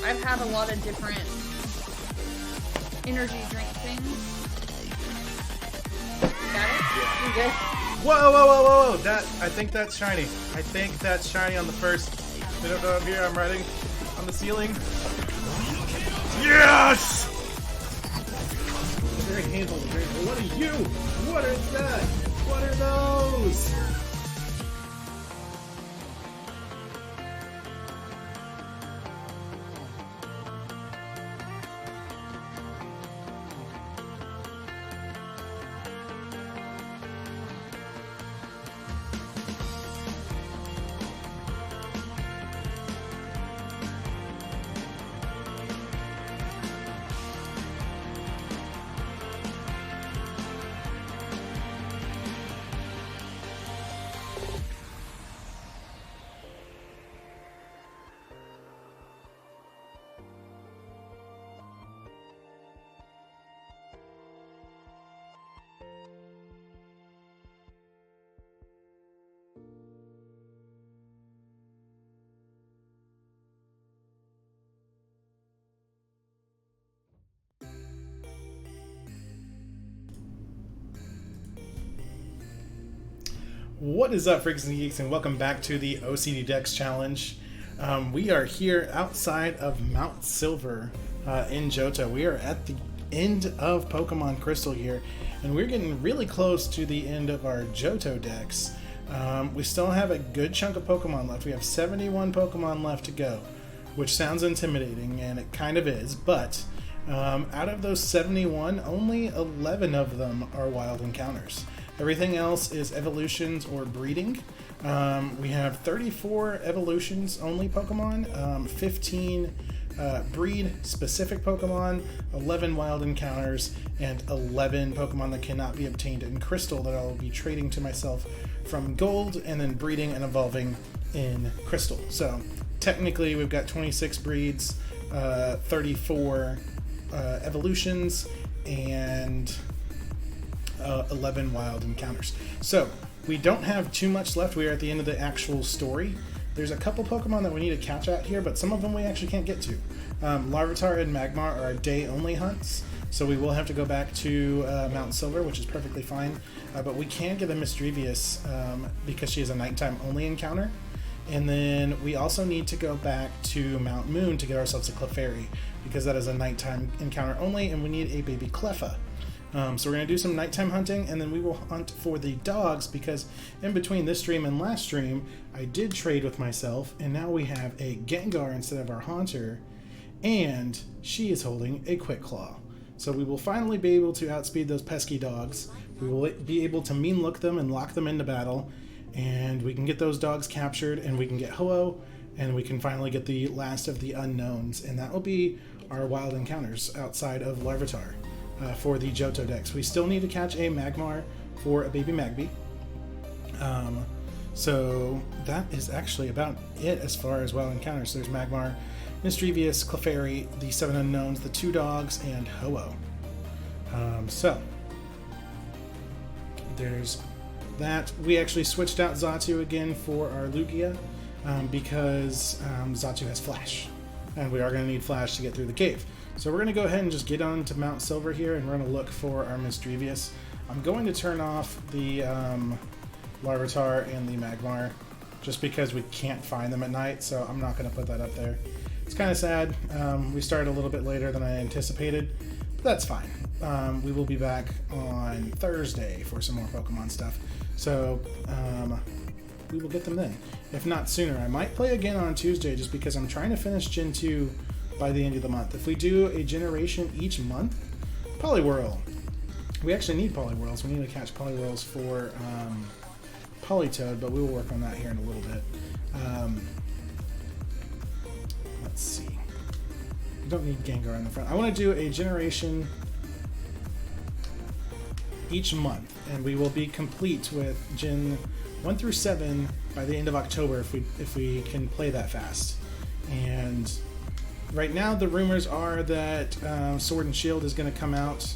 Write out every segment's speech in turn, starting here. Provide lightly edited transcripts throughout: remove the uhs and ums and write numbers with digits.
I've had a lot of different energy drink things. Got it? Yeah. You good? Whoa, whoa, whoa, whoa, whoa. That, I think that's shiny. I think that's shiny on the first bit of here. I'm riding on the ceiling. Yes! Very handful. What are you? What is that? What are those? What is up, freaks and geeks, and welcome back to the OCD Dex Challenge. We are here outside of Mount Silver in Johto. We are at the end of Pokemon Crystal here, and we're getting really close to the end of our Johto Dex. We still have a good chunk of Pokemon left. We have 71 Pokemon left to go, which sounds intimidating, and it kind of is, but out of those 71, only 11 of them are wild encounters. Everything else is evolutions or breeding. We have 34 evolutions only Pokemon, 15 breed-specific Pokemon, 11 wild encounters, and 11 Pokemon that cannot be obtained in Crystal that I'll be trading to myself from Gold and then breeding and evolving in Crystal. So technically we've got 26 breeds, 34 evolutions, and 11 wild encounters. So we don't have too much left. We are at the end of the actual story. There's a couple Pokemon that we need to catch out here, but some of them we actually can't get to. Larvitar and Magmar are day-only hunts, so we will have to go back to Mount Silver, which is perfectly fine. But we can get a Misdrevious because she is a nighttime-only encounter. And then we also need to go back to Mount Moon to get ourselves a Clefairy, because that is a nighttime encounter only, and we need a baby Cleffa. So we're going to do some nighttime hunting, and then we will hunt for the dogs, because in between this stream and last stream, I did trade with myself, and now we have a Gengar instead of our Haunter, and she is holding a Quick Claw. So we will finally be able to outspeed those pesky dogs. We will be able to mean look them and lock them into battle, and we can get those dogs captured, and we can get Ho-Oh, and we can finally get the last of the unknowns, and that will be our wild encounters outside of Larvitar. For the Johto Dex. We still need to catch a Magmar for a baby Magby. So that is actually about it as far as wild encounters. So there's Magmar, Misdrevious, Clefairy, the 7 unknowns, the 2 dogs, and Ho-Oh. So there's that. We actually switched out Xatu again for our Lugia because Xatu has Flash, and we are going to need Flash to get through the cave. So we're going to go ahead and just get on to Mount Silver here, and we're going to look for our Misdrevious. I'm going to turn off the Larvitar and the Magmar just because we can't find them at night, so I'm not going to put that up there. It's kind of sad. We started a little bit later than I anticipated, but that's fine. We will be back on Thursday for some more Pokemon stuff, so we will get them then. If not sooner, I might play again on Tuesday just because I'm trying to finish Gen 2 by the end of the month. If we do a generation each month, Poliwhirl. We actually need Poliwhirls. We need to catch Poliwhirls for Politoed, but we will work on that here in a little bit. Let's see. We don't need Gengar in the front. I want to do a generation each month, and we will be complete with Gen 1 through 7 by the end of October if we can play that fast. And right now, the rumors are that Sword and Shield is going to come out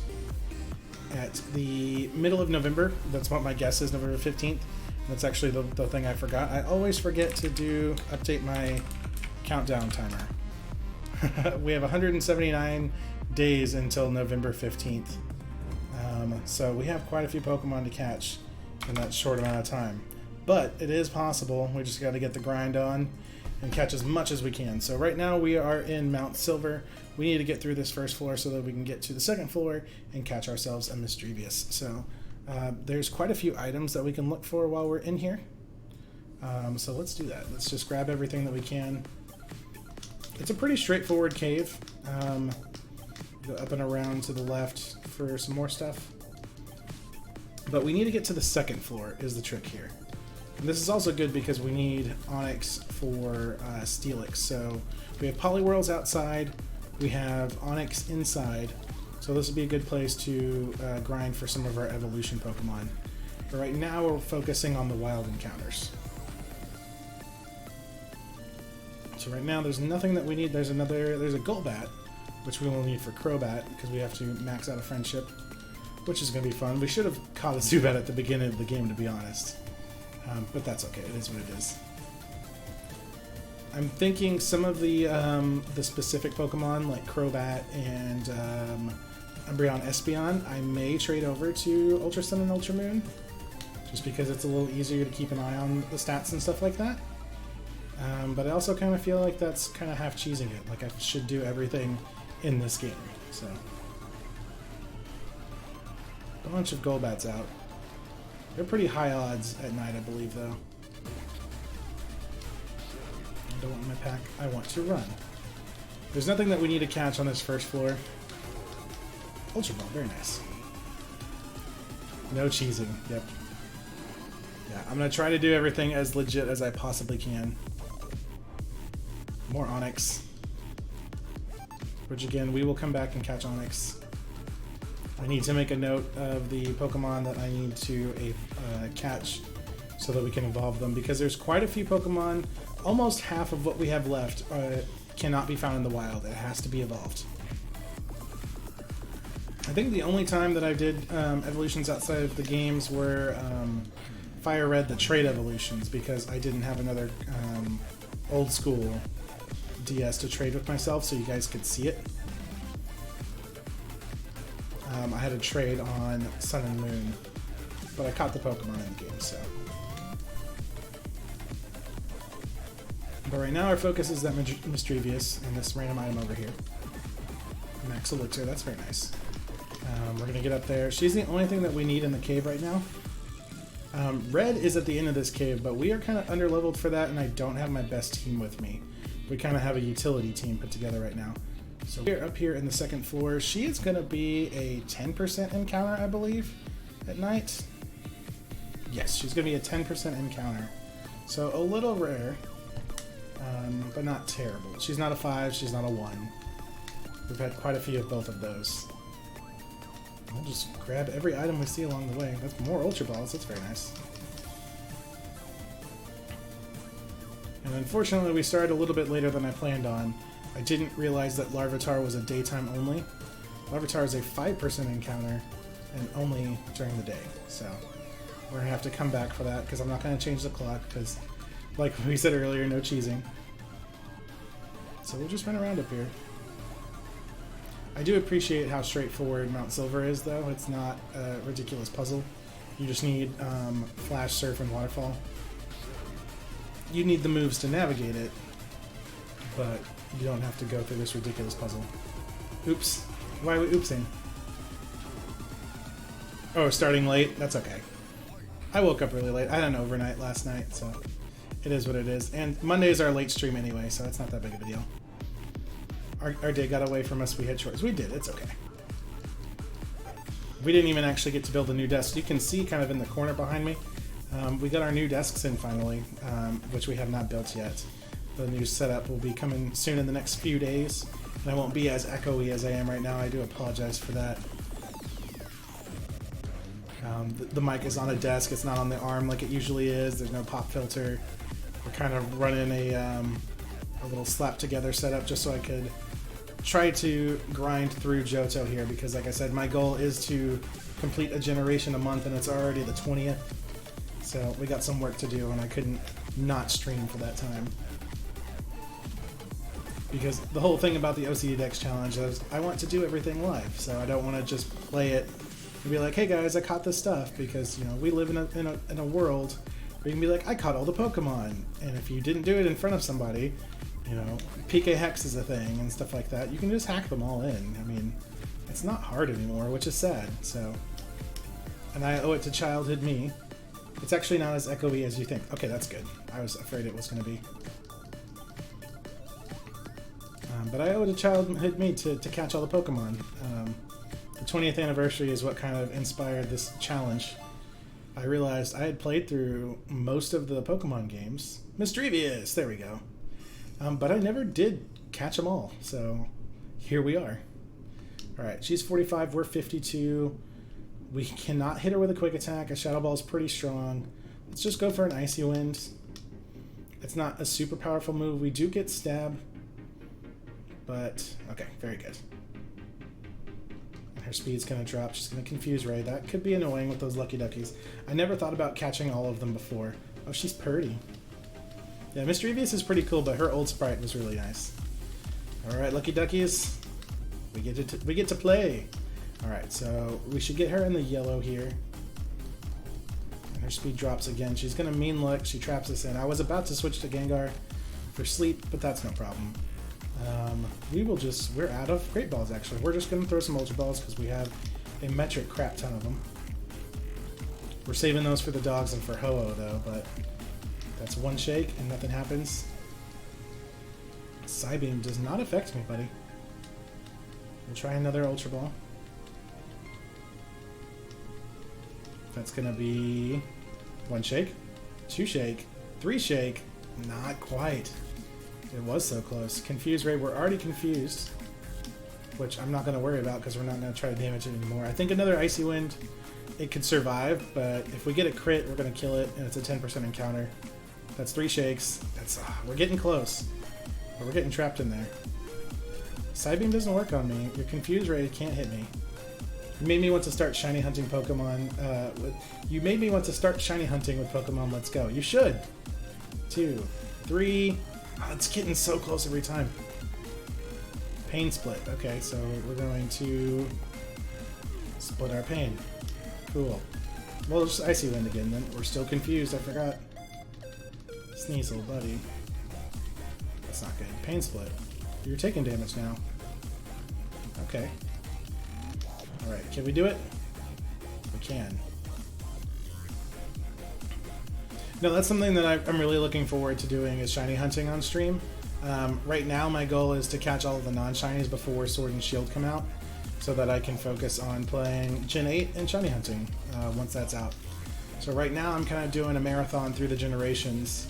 at the middle of November. That's what my guess is, November 15th. That's actually the thing I forgot. I always forget to update my countdown timer. we have 179 days until November 15th. So we have quite a few Pokemon to catch in that short amount of time. But it is possible. We just got to get the grind on and catch as much as we can. So right now we are in Mount Silver. We need to get through this first floor so that we can get to the second floor and catch ourselves a Misdrevious. So there's quite a few items that we can look for while we're in here. So let's do that. Let's just grab everything that we can. It's a pretty straightforward cave. Go up and around to the left for some more stuff. But we need to get to the second floor is the trick here. And this is also good because we need Onyx for Steelix. So we have Poliwhirls outside, we have Onyx inside. So this would be a good place to grind for some of our evolution Pokemon. But right now we're focusing on the wild encounters. So right now there's nothing that we need. There's a Golbat, which we will need for Crobat because we have to max out a friendship, which is going to be fun. We should have caught a Zubat at the beginning of the game, to be honest. But that's okay. It is what it is. I'm thinking some of the specific Pokemon, like Crobat and Umbreon Espeon, I may trade over to Ultra Sun and Ultra Moon, just because it's a little easier to keep an eye on the stats and stuff like that. But I also kind of feel like that's kind of half cheesing it. Like I should do everything in this game. So, a bunch of Golbats out. They're pretty high odds at night, I believe, though. I don't want my pack. I want to run. There's nothing that we need to catch on this first floor. Ultra Ball, very nice. No cheesing. Yep. Yeah, I'm gonna try to do everything as legit as I possibly can. More Onyx. Which again, we will come back and catch Onyx. I need to make a note of the Pokemon that I need to catch so that we can evolve them, because there's quite a few Pokemon. Almost half of what we have left cannot be found in the wild. It has to be evolved. I think the only time that I did evolutions outside of the games were Fire Red, the trade evolutions, because I didn't have another old school DS to trade with myself so you guys could see it. I had a trade on Sun and Moon, but I caught the Pokemon in the game, so. But right now our focus is that Misdrevious and this random item over here. Max Elixir, that's very nice. We're going to get up there. She's the only thing that we need in the cave right now. Red is at the end of this cave, but we are kind of underleveled for that, and I don't have my best team with me. We kind of have a utility team put together right now. So we're up here in the second floor. She is going to be a 10% encounter, I believe, at night. Yes, she's going to be a 10% encounter. So a little rare, but not terrible. She's not a 5, she's not a 1. We've had quite a few of both of those. We'll just grab every item we see along the way. That's more Ultra Balls, that's very nice. And unfortunately we started a little bit later than I planned on. I didn't realize that Larvitar was a daytime only. Larvitar is a 5% encounter and only during the day. So we're going to have to come back for that because I'm not going to change the clock because, like we said earlier, no cheesing. So we'll just run around up here. I do appreciate how straightforward Mount Silver is, though. It's not a ridiculous puzzle. You just need Flash, Surf, and Waterfall. You need the moves to navigate it, but you don't have to go through this ridiculous puzzle. Oops. Why are we oopsing? Oh, starting late? That's okay. I woke up really late. I had an overnight last night, so it is what it is. And Monday's our late stream anyway, so it's not that big of a deal. Our day got away from us. We had chores. We did. It's okay. We didn't even actually get to build a new desk. You can see kind of in the corner behind me. We got our new desks in finally, which we have not built yet. The new setup will be coming soon in the next few days, and I won't be as echoey as I am right now. I do apologize for that. The mic is on a desk. It's not on the arm like it usually is. There's no pop filter. We're kind of running a little slap together setup just so I could try to grind through Johto here, because like I said, my goal is to complete a generation a month, and it's already the 20th. So we got some work to do, and I couldn't not stream for that time. Because the whole thing about the OCD Dex challenge is I want to do everything live, so I don't want to just play it and be like, hey guys, I caught this stuff, because you know we live in a world where you can be like, I caught all the Pokemon, and if you didn't do it in front of somebody, you know, PK Hex is a thing and stuff like that. You can just hack them all in. I mean, it's not hard anymore, which is sad. So, and I owe it to childhood me. It's actually not as echoey as you think. Okay, that's good. I was afraid it was going to be. But I owe it to childhood me to catch all the Pokemon. The 20th anniversary is what kind of inspired this challenge. I realized I had played through most of the Pokemon games. Misdrevious! There we go. But I never did catch them all, so here we are. Alright, she's 45, we're 52. We cannot hit her with a quick attack. A Shadow Ball is pretty strong. Let's just go for an Icy Wind. It's not a super powerful move. We do get Stab. But, okay, very good. And her speed's going to drop. She's going to confuse Ray. That could be annoying with those Lucky Duckies. I never thought about catching all of them before. Oh, she's purty. Yeah, Misdrevious is pretty cool, but her old sprite was really nice. Alright, Lucky Duckies. We get to play. Alright, so we should get her in the yellow here. And her speed drops again. She's going to mean look. She traps us in. I was about to switch to Gengar for sleep, but that's no problem. We're out of Great Balls, actually. We're just going to throw some Ultra Balls because we have a metric crap ton of them. We're saving those for the dogs and for Ho-Oh, though, but that's one shake and nothing happens. Psybeam does not affect me, buddy. We'll try another Ultra Ball. That's going to be one shake, two shake, three shake. Not quite. It was so close. Confuse Ray, we're already confused, which I'm not going to worry about because we're not going to try to damage it anymore. I think another Icy Wind, it could survive, but if we get a crit, we're going to kill it, and it's a 10% encounter. That's three shakes. We're getting close, but we're getting trapped in there. Psybeam doesn't work on me. Your Confuse Ray can't hit me. You made me want to start shiny hunting Pokemon. You made me want to start shiny hunting with Pokemon Let's Go. You should. 2, 3. Oh, it's getting so close every time. Pain split. Okay, so we're going to split our pain. Cool. Well, just Icy Wind again then. We're still confused. I forgot. Sneasel, buddy. That's not good. Pain split. You're taking damage now. Okay. Alright, can we do it? We can. No, that's something that I'm really looking forward to doing is shiny hunting on stream. Right now my goal is to catch all of the non-shinies before Sword and Shield come out so that I can focus on playing Gen 8 and shiny hunting once that's out. So right now I'm kind of doing a marathon through the generations.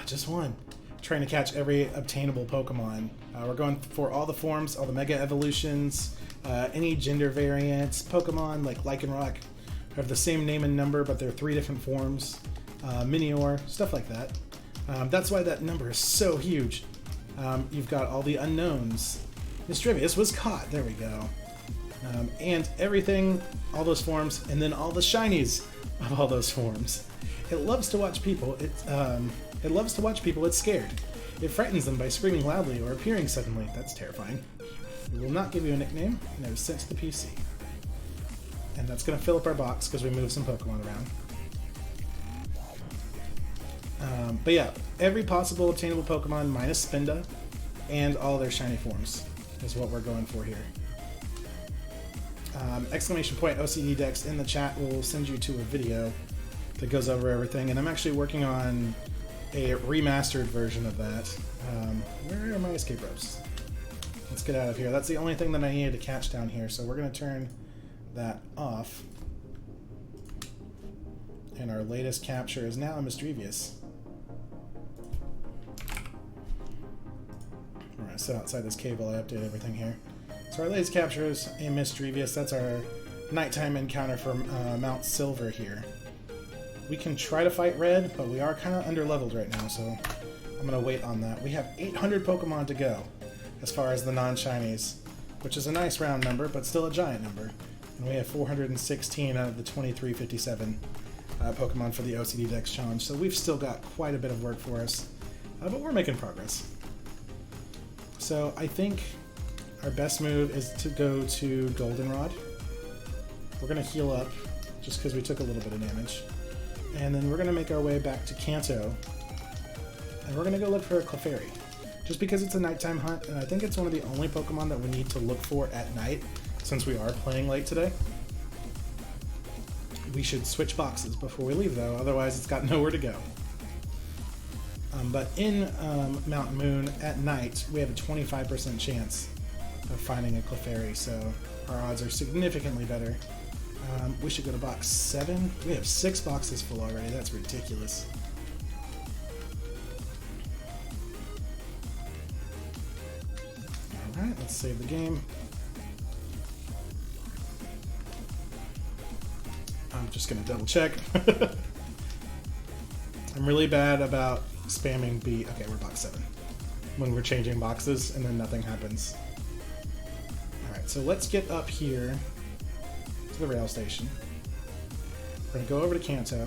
Just one. Trying to catch every obtainable Pokemon. We're going for all the forms, all the Mega Evolutions, any gender variants, Pokemon like Lycanroc have the same name and number, but they're 3 different forms. Minior, stuff like that. That's why that number is so huge. You've got all the unknowns. Misdrevious was caught. There we go. And everything, all those forms, and then all the shinies of all those forms. It loves to watch people. It loves to watch people. It's scared. It frightens them by screaming loudly or appearing suddenly. That's terrifying. We will not give you a nickname, and it was sent to the PC. And that's going to fill up our box because we moved some Pokemon around. But yeah, every possible obtainable Pokemon minus Spinda and all their shiny forms is what we're going for here. Exclamation point OCD Dex in the chat will send you to a video that goes over everything, and I'm actually working on a remastered version of that. Where are my escape ropes? Let's get out of here. That's the only thing that I needed to catch down here, so we're going to turn that off. And our latest capture is now Misdrevious. We're going to sit outside this cave while I update everything here. So our latest capture is a Misdrevious. That's our nighttime encounter from Mount Silver here. We can try to fight Red, but we are kind of under-leveled right now, so I'm going to wait on that. We have 800 Pokemon to go as far as the non-shinies, which is a nice round number, but still a giant number. And we have 416 out of the 2357 Pokemon for the OCD Dex Challenge, so we've still got quite a bit of work for us, but we're making progress. So I think our best move is to go to Goldenrod. We're going to heal up just because we took a little bit of damage. And then we're going to make our way back to Kanto. And we're going to go look for a Clefairy. Just because it's a nighttime hunt, and I think it's one of the only Pokemon that we need to look for at night, since we are playing late today. We should switch boxes before we leave, though, otherwise it's got nowhere to go. But in Mount Moon at night, we have a 25% chance of finding a Clefairy, so our odds are significantly better. We should go to box 7. We have 6 boxes full already. That's ridiculous. Alright, let's save the game. I'm just going to double check. I'm really bad about spamming B. Okay, we're box 7. When we're changing boxes and then nothing happens. Alright, so let's get up here to the rail station. We're going to go over to Kanto.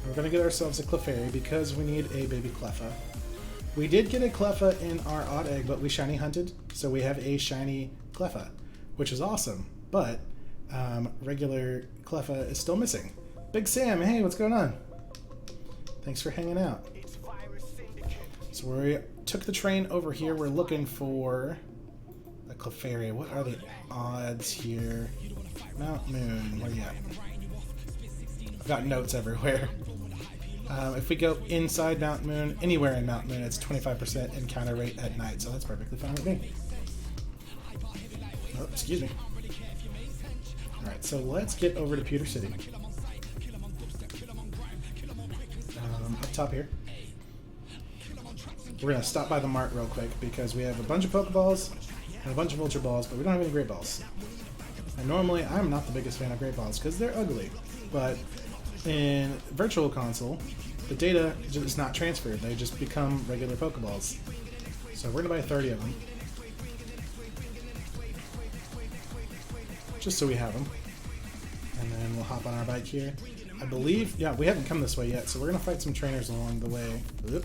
We're going to get ourselves a Clefairy because we need a baby Cleffa. We did get a Cleffa in our odd egg, but we shiny hunted, so we have a shiny Cleffa, which is awesome, but regular Cleffa is still missing. Big Sam, hey, what's going on? Thanks for hanging out. So we took the train over here. We're looking for a Clefairy. What are the odds here? Mount Moon, where you at? I've got notes everywhere. If we go inside Mount Moon, anywhere in Mount Moon, it's 25% encounter rate at night, so that's perfectly fine with me. Oh, excuse me. Alright, so let's get over to Pewter City. Up top here. We're going to stop by the mart real quick because we have a bunch of Pokeballs and a bunch of Ultra Balls, but we don't have any Great Balls. And normally, I'm not the biggest fan of Great Balls because they're ugly, but in Virtual Console, the data is not transferred. They just become regular Pokeballs. So we're going to buy 30 of them. Just so we have them. And then we'll hop on our bike here. I believe, yeah, we haven't come this way yet, so we're going to fight some trainers along the way. Oop.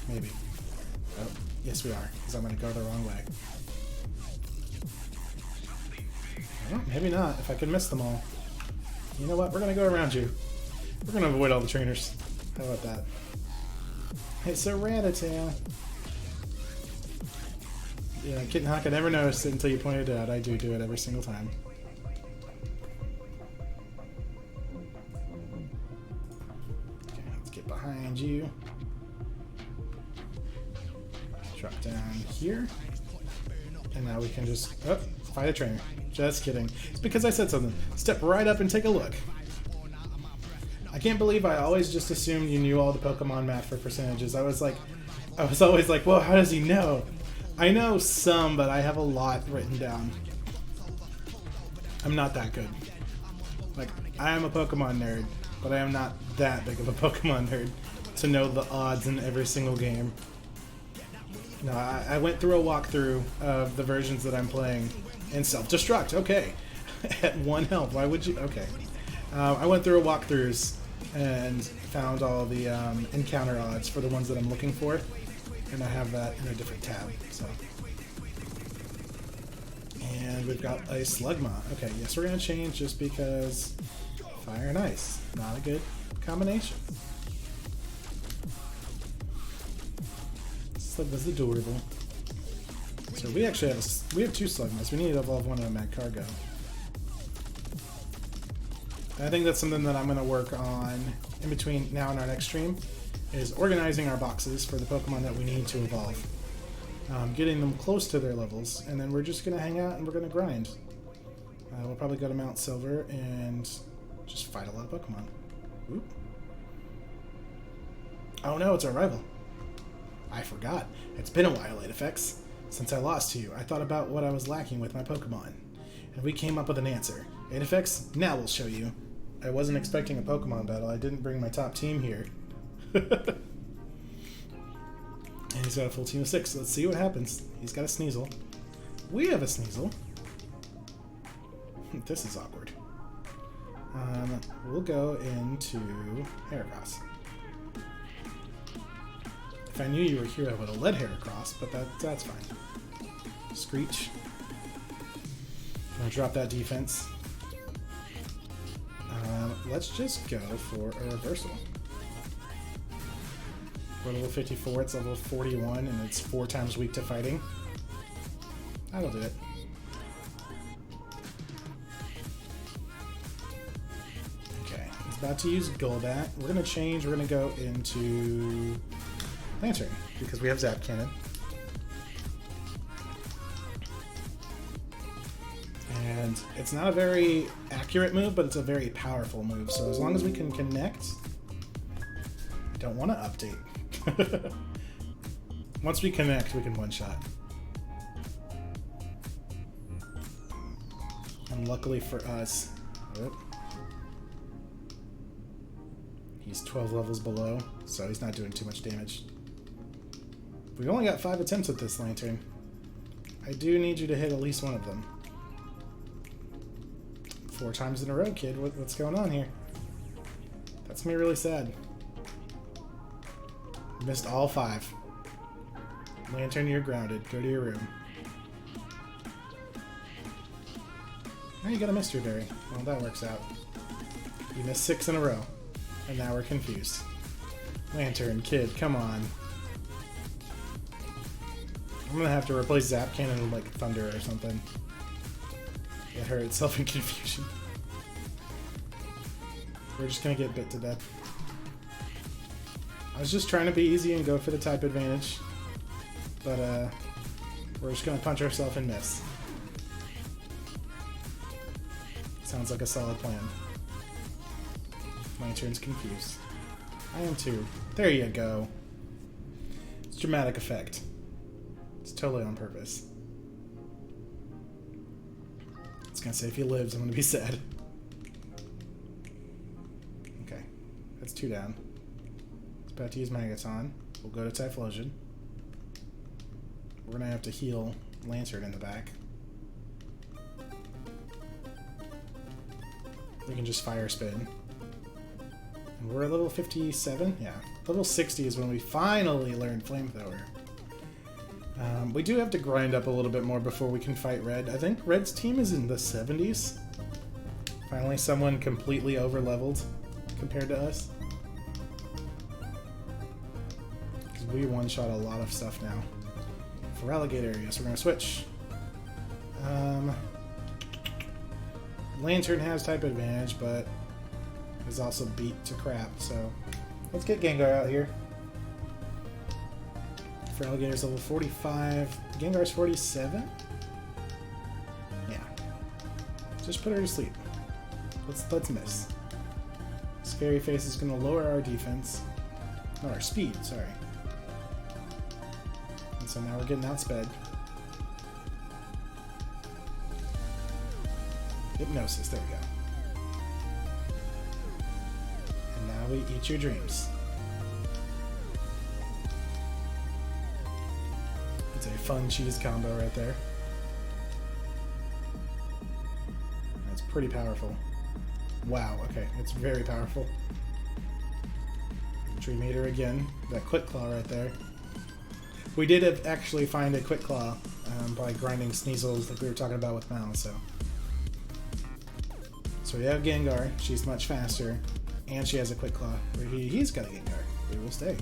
Maybe. Oh, yes we are, because I'm going to go the wrong way. Oh, maybe not, if I can miss them all. You know what? We're going to go around you. We're going to avoid all the trainers. How about that? It's a Rattata. Yeah, Kitten Hawk, I never noticed it until you pointed it out. I do it every single time. Okay, let's get behind you. Drop down here. And now we can just... Oh, fight a trainer. Just kidding. It's because I said something. Step right up and take a look. I can't believe I always just assumed you knew all the Pokemon math for percentages. I was always like, well, how does he know? I know some, but I have a lot written down. I'm not that good. Like, I am a Pokemon nerd, but I am not that big of a Pokemon nerd to know the odds in every single game. No, I went through a walkthrough of the versions that I'm playing, and self-destruct, okay. At 1 health, why would you? Okay. I went through a walkthroughs and found all the encounter odds for the ones that I'm looking for, and I have that in a different tab, so. And we've got a Slugma. Okay, yes, we're going to change just because fire and ice, not a good combination. Slugma's adorable. So we actually have we have 2 Slugmas. We need to evolve one of them at Cargo. And I think that's something that I'm going to work on in between now and our next stream, is organizing our boxes for the Pokemon that we need to evolve. Getting them close to their levels, and then we're just going to hang out and we're going to grind. We'll probably go to Mount Silver and just fight a lot of Pokemon. Oop. Oh no, it's our rival. I forgot. It's been a while, Aedifex, since I lost to you. I thought about what I was lacking with my Pokemon, and we came up with an answer. Aedifex, now we'll show you. I wasn't expecting a Pokemon battle. I didn't bring my top team here. And he's got a full team of 6. Let's see what happens. He's got a Sneasel. We have a Sneasel. This is awkward. We'll go into Heracross. If I knew you were here, I would have led hair across, but that's fine. Screech. I'm gonna drop that defense. Let's just go for a reversal. We're level 54, it's level 41, and it's 4 times weak to fighting. That'll do it. Okay, he's about to use Golbat. We're gonna change, we're gonna go into Lantern, because we have Zap Cannon. And it's not a very accurate move, but it's a very powerful move. So as long as we can connect, I don't want to update. Once we connect, we can one-shot. And luckily for us, he's 12 levels below, so he's not doing too much damage. We've only got 5 attempts at this Lantern. I do need you to hit at least one of them. 4 times in a row, kid. What's going on here? That's gonna be really sad. Missed all 5. Lantern, you're grounded. Go to your room. Now you got a mystery berry. Well, that works out. You missed 6 in a row. And now we're confused. Lantern, kid, come on. I'm gonna have to replace Zap Cannon with like Thunder or something. Get her itself in confusion. We're just gonna get bit to death. I was just trying to be easy and go for the type advantage. But we're just gonna punch ourselves and miss. Sounds like a solid plan. Lantern's confused. I am too. There you go. It's dramatic effect. It's totally on purpose. It's gonna say if he lives, I'm gonna be sad. Okay, that's 2 down. It's about to use Magaton. We'll go to Typhlosion. We're gonna have to heal Lantern in the back. We can just Fire Spin. And we're at level 57? Yeah. Level 60 is when we finally learn Flamethrower. We do have to grind up a little bit more before we can fight Red. I think Red's team is in the 70s. Finally someone completely over-leveled compared to us. Because we one-shot a lot of stuff now. For Alligator area, so we're going to switch. Lantern has type advantage, but is also beat to crap, so let's get Gengar out here. For Alligator's level 45. Gengar's 47? Yeah. Just put her to sleep. Let's miss. Scary Face is gonna lower our defense. No, our speed, sorry. And so now we're getting outsped. Hypnosis, there we go. And now we eat your dreams. It's a fun cheese combo right there. That's pretty powerful. Wow, okay, it's very powerful. Dream Eater again. That Quick Claw right there. We did actually find a Quick Claw by grinding Sneasels like we were talking about with Mal, so. So we have Gengar, she's much faster, and she has a Quick Claw. He's got a Gengar. We will stay.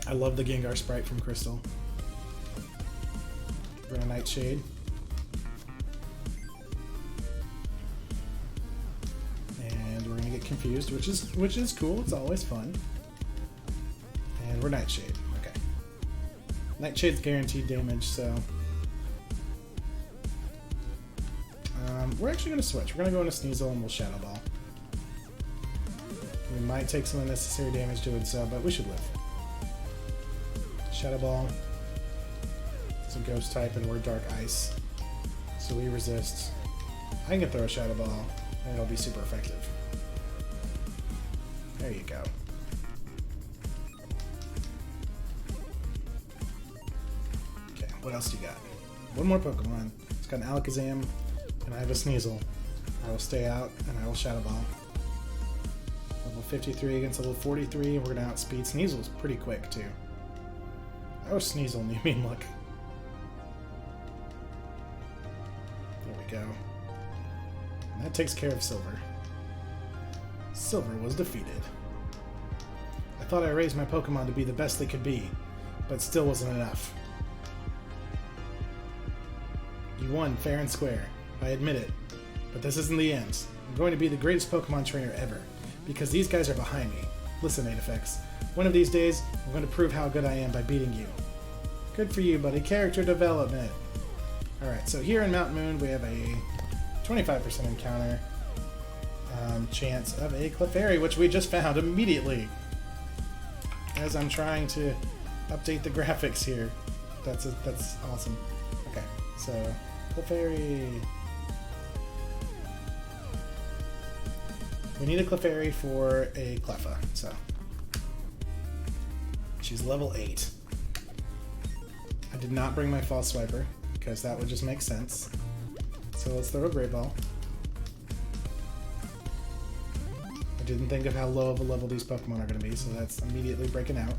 I love the Gengar sprite from Crystal. We're gonna Nightshade. And we're gonna get confused, which is cool, it's always fun. And we're Nightshade, okay. Nightshade's guaranteed damage, so we're actually going to switch. We're going to go into Sneasel and we'll Shadow Ball. We might take some unnecessary damage doing so, but we should live. Shadow Ball. It's a Ghost type and we're Dark Ice. So we resist. I can throw a Shadow Ball and it'll be super effective. There you go. Okay, what else do you got? One more Pokemon. It's got an Alakazam. And I have a Sneasel. I will stay out, and I will Shadow Ball. Level level 53 against level 43. We're going to outspeed Sneasel's pretty quick, too. Oh, Sneasel, you mean look. There we go. And that takes care of Silver. Silver was defeated. I thought I raised my Pokemon to be the best they could be, but still wasn't enough. You won fair and square. I admit it. But this isn't the end. I'm going to be the greatest Pokemon trainer ever, because these guys are behind me. Listen, Aedifex. One of these days, I'm going to prove how good I am by beating you. Good for you, buddy. Character development. Alright, so here in Mount Moon, we have a 25% encounter chance of a Clefairy, which we just found immediately. As I'm trying to update the graphics here. That's awesome. Okay, so Clefairy. We need a Clefairy for a Cleffa, so she's level 8. I did not bring my False Swiper because that would just make sense. So let's throw a Great Ball. I didn't think of how low of a level these Pokemon are going to be, so that's immediately breaking out.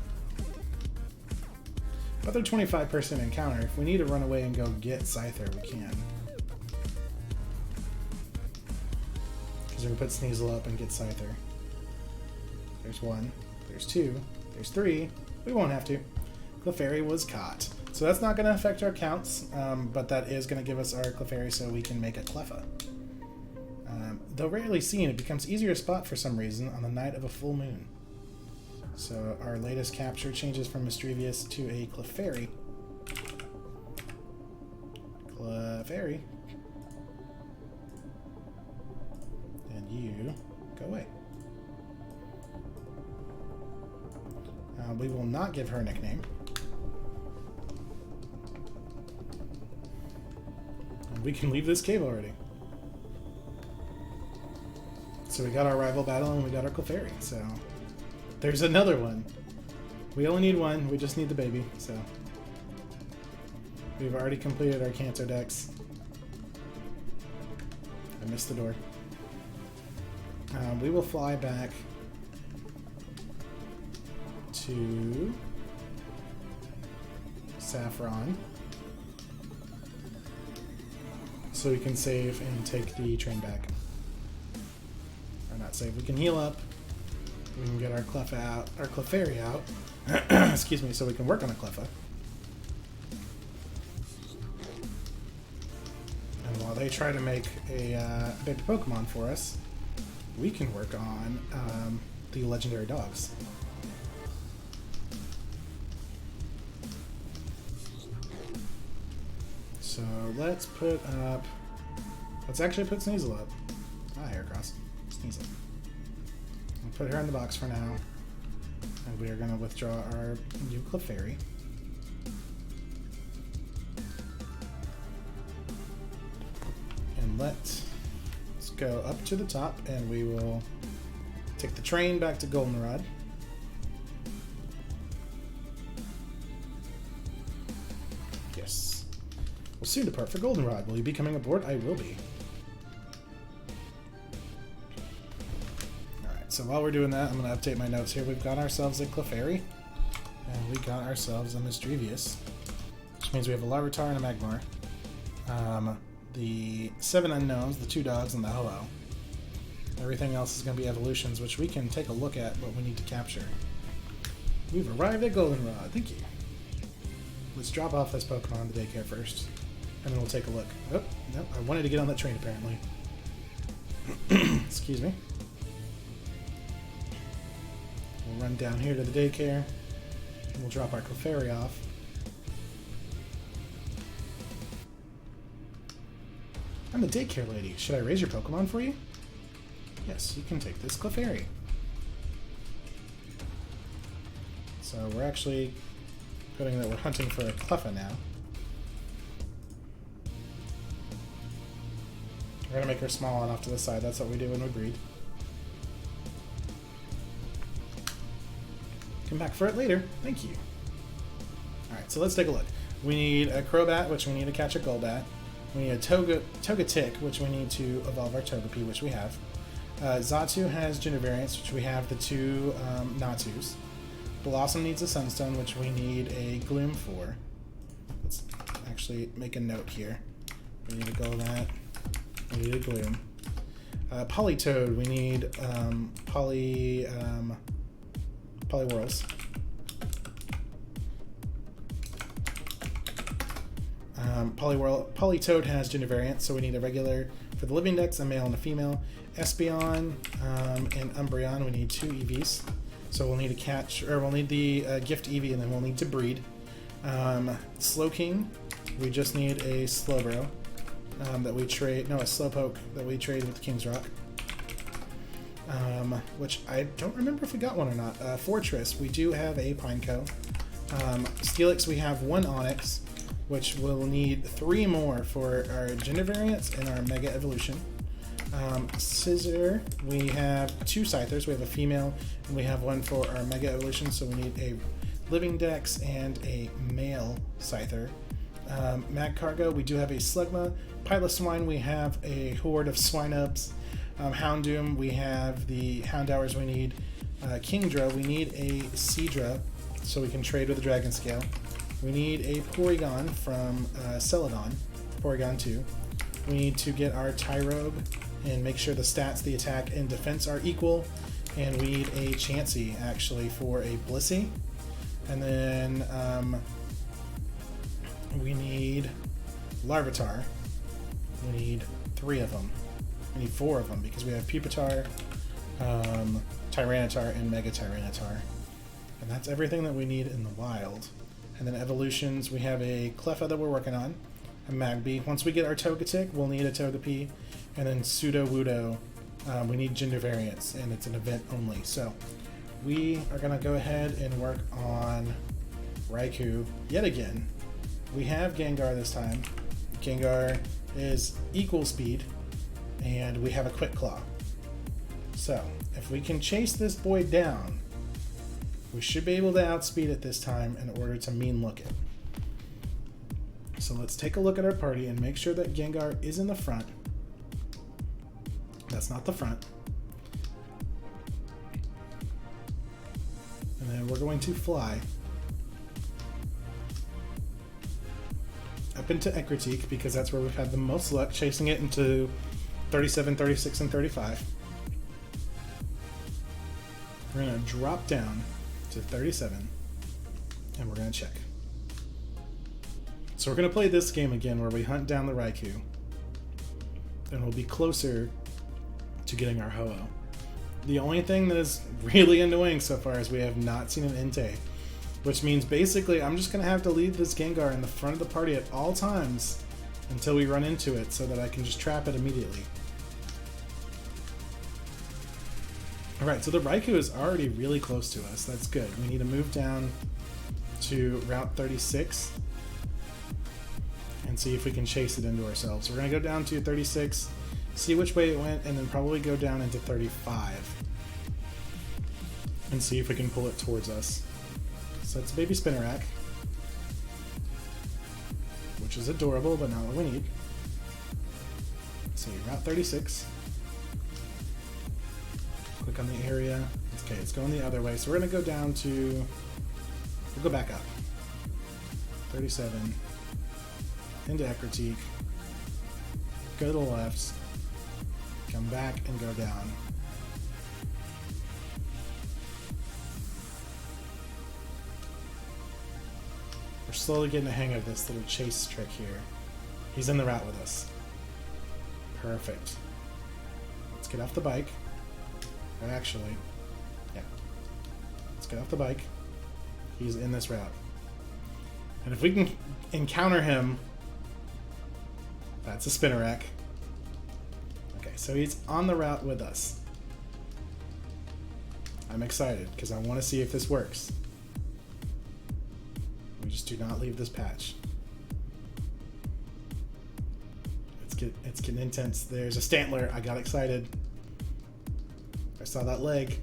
Other 25% encounter. If we need to run away and go get Scyther, we can. Because we're going to put Sneasel up and get Scyther. There's 1. There's 2. There's 3. We won't have to. Clefairy was caught. So that's not going to affect our counts, but that is going to give us our Clefairy so we can make a Cleffa. Though rarely seen, it becomes easier to spot for some reason on the night of a full moon. So our latest capture changes from Mischievous to a Clefairy. Clefairy. And you go away. We will not give her a nickname. And we can leave this cave already. So we got our rival battle and we got our Clefairy, so there's another one. We only need one, we just need the baby, so we've already completed our Kanto Dex. I missed the door. We will fly back to Saffron so we can save and take the train back. Or not save, we can heal up. We can get our Cleffa out, our Clefairy out. Excuse me, so we can work on a Cleffa. And while they try to make a baby Pokemon for us, we can work on the legendary dogs. So let's put up. Let's actually put Sneasel up. Ah, Heracross. Sneasel. We'll put her in the box for now. And we are going to withdraw our new Clefairy. And let's go up to the top and we will take the train back to Goldenrod. Yes. We'll soon depart for Goldenrod. Will you be coming aboard? I will be. Alright, so while we're doing that, I'm going to update my notes here. We've got ourselves a Clefairy. And we got ourselves a Mischievous. Which means we have a Larvitar and a Magmar. The 7 unknowns, the 2 dogs, and the Ho-Oh. Everything else is going to be evolutions, which we can take a look at what we need to capture. We've arrived at Goldenrod. Thank you. Let's drop off this Pokemon in the daycare first, and then we'll take a look. Oh, no, I wanted to get on that train, apparently. Excuse me. We'll run down here to the daycare, and we'll drop our Clefairy off. I'm the daycare lady. Should I raise your Pokemon for you? Yes, you can take this Clefairy. So we're actually putting that we're hunting for a Cleffa now. We're gonna make her small and off to the side. That's what we do when we breed. Come back for it later. Thank you. Alright, so let's take a look. We need a Crobat, which we need to catch a Golbat. We need a Togetic, which we need to evolve our Togepi, which we have. Zatu has gender variants, which we have the two Natus. Blossom needs a Sunstone, which we need a Gloom for. Let's actually make a note here. We need a go that. We need a Gloom. Polytoad, we need Polywhirls. Polytoad has gender variants, so we need a regular for the living dex, a male and a female. Espeon and Umbreon, we need 2 EVs. So we'll need a catch, or we'll need the gift Eevee, and then we'll need to breed. Slowking, we just need a Slowbro that we trade, no, a Slowpoke that we trade with King's Rock. Which I don't remember if we got one or not. Fortress, we do have a Pineco. Steelix, we have 1 Onyx, which will need 3 more for our gender variants and our Mega Evolution. Scissor, we have 2 Scythers. We have a female, and we have 1 for our Mega Evolution, so we need a Living Dex and a male Scyther. Magcargo, we do have a Slugma. Piloswine, we have a horde of Swinubs. Houndoom, we have the Houndours we need. Kingdra, we need a Seadra, so we can trade with the Dragon Scale. We need a Porygon from Celadon, Porygon 2. We need to get our Tyrogue and make sure the stats, the attack, and defense are equal. And we need a Chansey, actually, for a Blissey. And then we need Larvitar. We need 3 of them. We need 4 of them because we have Pupitar, Tyranitar, and Mega Tyranitar. And that's everything that we need in the wild. And then evolutions, we have a Cleffa that we're working on, a Magby. Once we get our Togetic, we'll need a Togepi. And then Sudowoodo, we need gender variants, and it's an event only. So we are going to go ahead and work on Raikou yet again. We have Gengar this time. Gengar is equal speed, and we have a Quick Claw. So if we can chase this boy down, we should be able to outspeed it this time in order to mean look it. So let's take a look at our party and make sure that Gengar is in the front. That's not the front. And then we're going to fly up into Ecruteak because that's where we've had the most luck, chasing it into 37, 36, and 35. We're going to drop down to 37, and we're going to check. So we're going to play this game again where we hunt down the Raikou, and we'll be closer to getting our Ho-Oh. The only thing that is really annoying so far is we have not seen an Entei, which means basically I'm just going to have to leave this Gengar in the front of the party at all times until we run into it so that I can just trap it immediately. Alright, so the Raikou is already really close to us. That's good. We need to move down to Route 36 and see if we can chase it into ourselves. We're going to go down to 36, see which way it went, and then probably go down into 35 and see if we can pull it towards us. So it's a baby Spinarak, which is adorable, but not what we need. So Route 36. Click on the area. Okay, it's going the other way. So we're going to go down to... We'll go back up. 37. Into Ecruteak. Go to the left. Come back and go down. We're slowly getting the hang of this little chase trick here. He's in the route with us. Perfect. Let's get off the bike. Or actually, yeah. Let's get off the bike. He's in this route. And if we can encounter him, that's a Spinarak. Okay, so he's on the route with us. I'm excited because I want to see if this works. We just do not leave this patch. It's getting intense. There's a Stantler. I got excited. I saw that leg.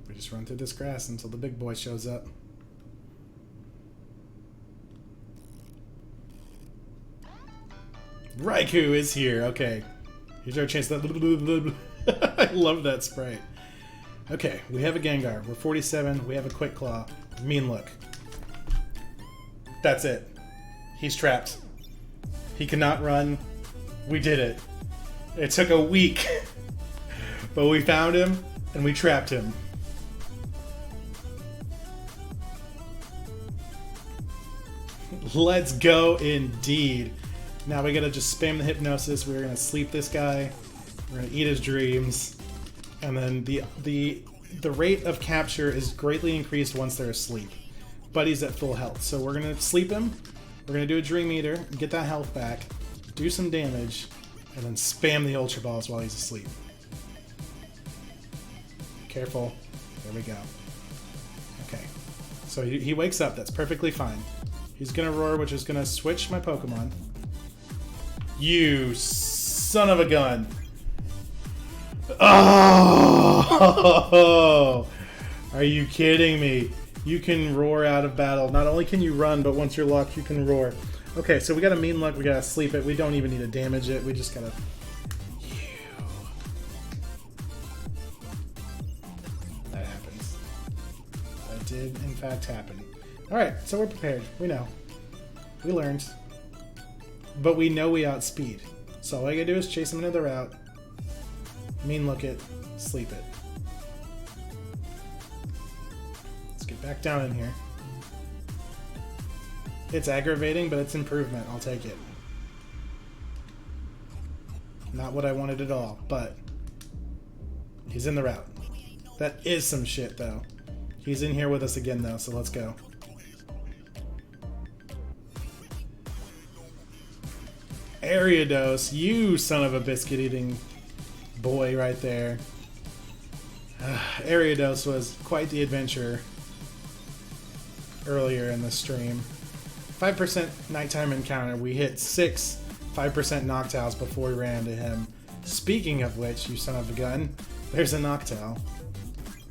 We just run through this grass until the big boy shows up. Raikou is here. Okay. Here's our chance. I love that sprite. Okay, we have a Gengar. We're 47. We have a Quick Claw. Mean Look. That's it. He's trapped. He cannot run. We did it. It took a week. But we found him and we trapped him. Let's go indeed. Now we gotta just spam the hypnosis. We're gonna sleep this guy. We're gonna eat his dreams. And then the rate of capture is greatly increased once they're asleep. But he's at full health. So we're gonna sleep him. We're gonna do a Dream Eater, get that health back, do some damage, and then spam the Ultra Balls while he's asleep. Careful. There we go. Okay. So he wakes up. That's perfectly fine. He's gonna roar, which is gonna switch my Pokemon. You son of a gun. Oh! Are you kidding me? You can roar out of battle. Not only can you run, but once you're locked, you can roar. Okay, so we got a Mean Look. We gotta sleep it. We don't even need to damage it. We just gotta... That happens. That did, in fact, happen. Alright, so we're prepared. We know. We learned. But we know we outspeed. So all I gotta do is chase him into the route. Mean Look it. Sleep it. Let's get back down in here. It's aggravating, but it's improvement. I'll take it. Not what I wanted at all, but he's in the route. That is some shit, though. He's in here with us again, though, so let's go. Ariados, you son of a biscuit-eating boy right there. Ariados was quite the adventure earlier in the stream. 5% nighttime encounter. We hit 6 5% Noctowls before we ran into him. Speaking of which, you son of a gun, there's a Noctowl.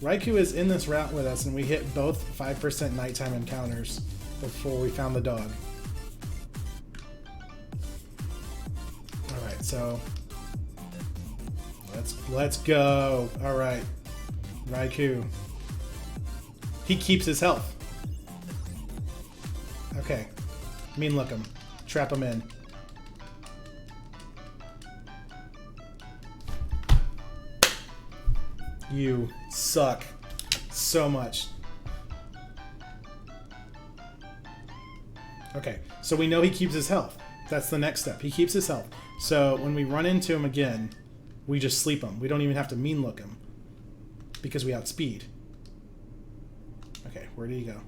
Raikou is in this route with us, and we hit both 5% nighttime encounters before we found the dog. Alright, so let's go. Alright. Raikou. He keeps his health. Okay. Mean Look him. Trap him in. You suck so much. Okay, so we know he keeps his health. That's the next step. He keeps his health. So when we run into him again, we just sleep him. We don't even have to Mean Look him because we outspeed. Okay, where did he go?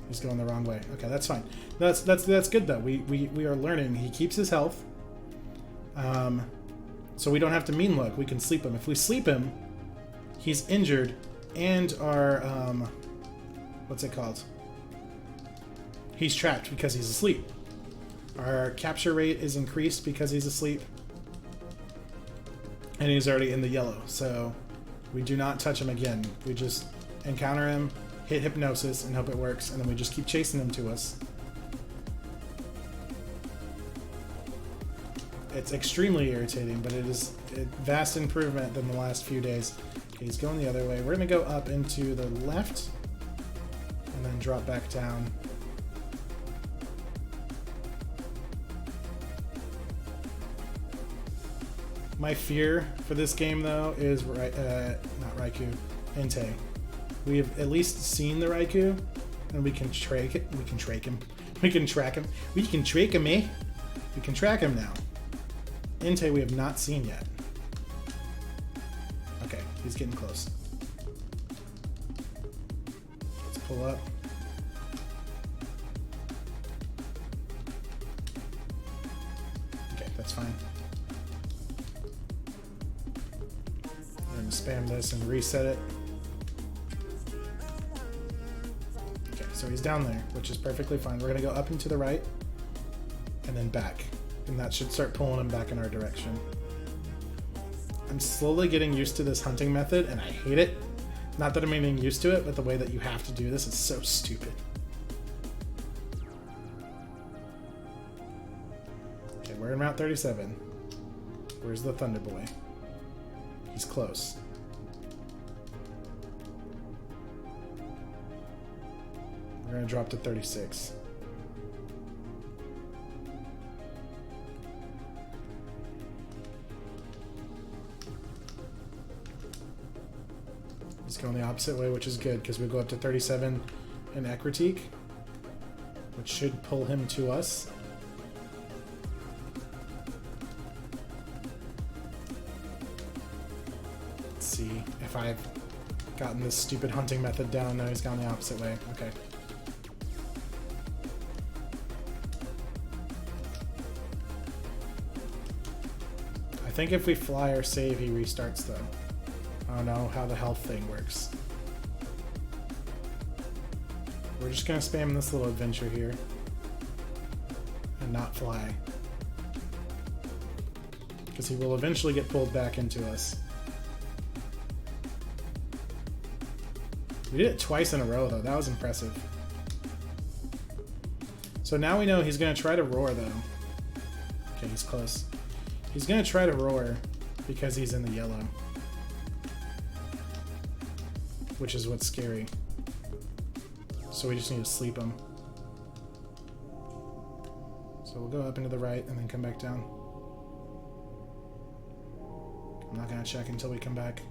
He's going the wrong way. Okay, that's fine. That's good though. We are learning. He keeps his health. So we don't have to Mean Look. We can sleep him. If we sleep him, he's injured, and our what's it called? He's trapped because he's asleep. Our capture rate is increased because he's asleep, and he's already in the yellow. So we do not touch him again. We just encounter him, hit hypnosis, and hope it works, and then we just keep chasing him to us. It's extremely irritating, but it is a vast improvement than the last few days. Okay, he's going the other way. We're going to go up into the left and then drop back down. My fear for this game, though, is not Raikou, Entei. We have at least seen the Raikou, and we can track it. We can track him. We can track him. We can track him, eh? We can track him now. Entei we have not seen yet. Okay, he's getting close. Let's pull up. Okay, that's fine. I'm going to spam this and reset it. Okay, so he's down there, which is perfectly fine. We're going to go up and to the right, and then back. And that should start pulling him back in our direction. I'm slowly getting used to this hunting method, and I hate it. Not that I'm getting used to it, but the way that you have to do this is so stupid. Okay, we're in Mount 37. Where's the Thunder Boy? He's close. We're gonna drop to 36. He's going the opposite way, which is good because we go up to 37 in Ekritique, which should pull him to us. Let's see if I've gotten this stupid hunting method down. No, he's gone the opposite way. Okay. I think if we fly or save, he restarts though. I don't know how the health thing works. We're just gonna spam this little adventure here and not fly, because he will eventually get pulled back into us. We did it twice in a row though. That was impressive. So now we know he's gonna try to roar though. Okay, he's close. He's gonna try to roar because he's in the yellow, which is what's scary. So we just need to sleep him. So we'll go up into the right and then come back down. I'm not gonna check until we come back.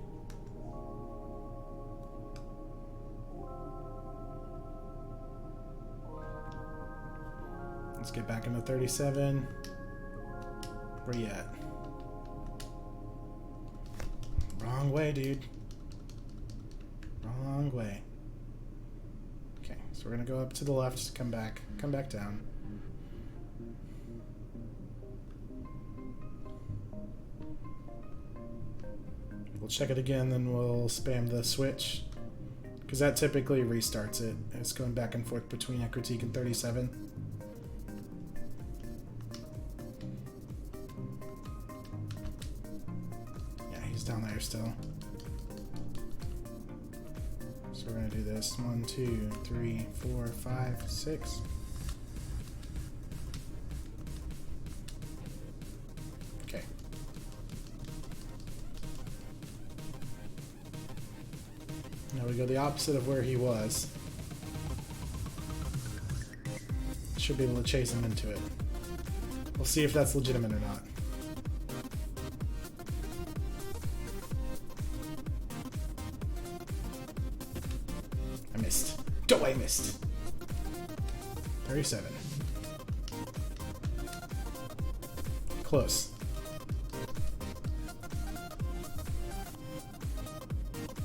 Let's get back into 37. Where you at? Wrong way, dude. Wrong way. Okay, so we're gonna go up to the left, come back down. We'll check it again, then we'll spam the switch, because that typically restarts it. It's going back and forth between Ekritique and 37. Yeah, he's down there still. So we're gonna do this. 1, 2, 3, 4, 5, 6. Okay. Now we go the opposite of where he was. Should be able to chase him into it. We'll see if that's legitimate or not. I missed. Oh, I missed. 37. Close.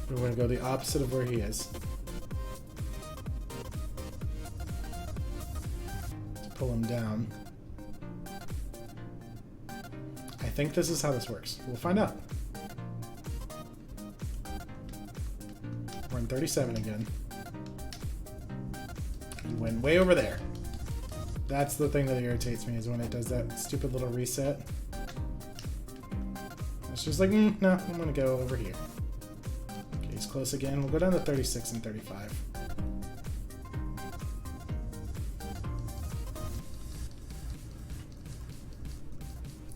We're going to go the opposite of where he is. To pull him down. I think this is how this works. We'll find out. We're in 37 again. He went way over there. That's the thing that irritates me, is when it does that stupid little reset. It's just like, no, I'm gonna go over here. Okay, he's close again. We'll go down to 36 and 35.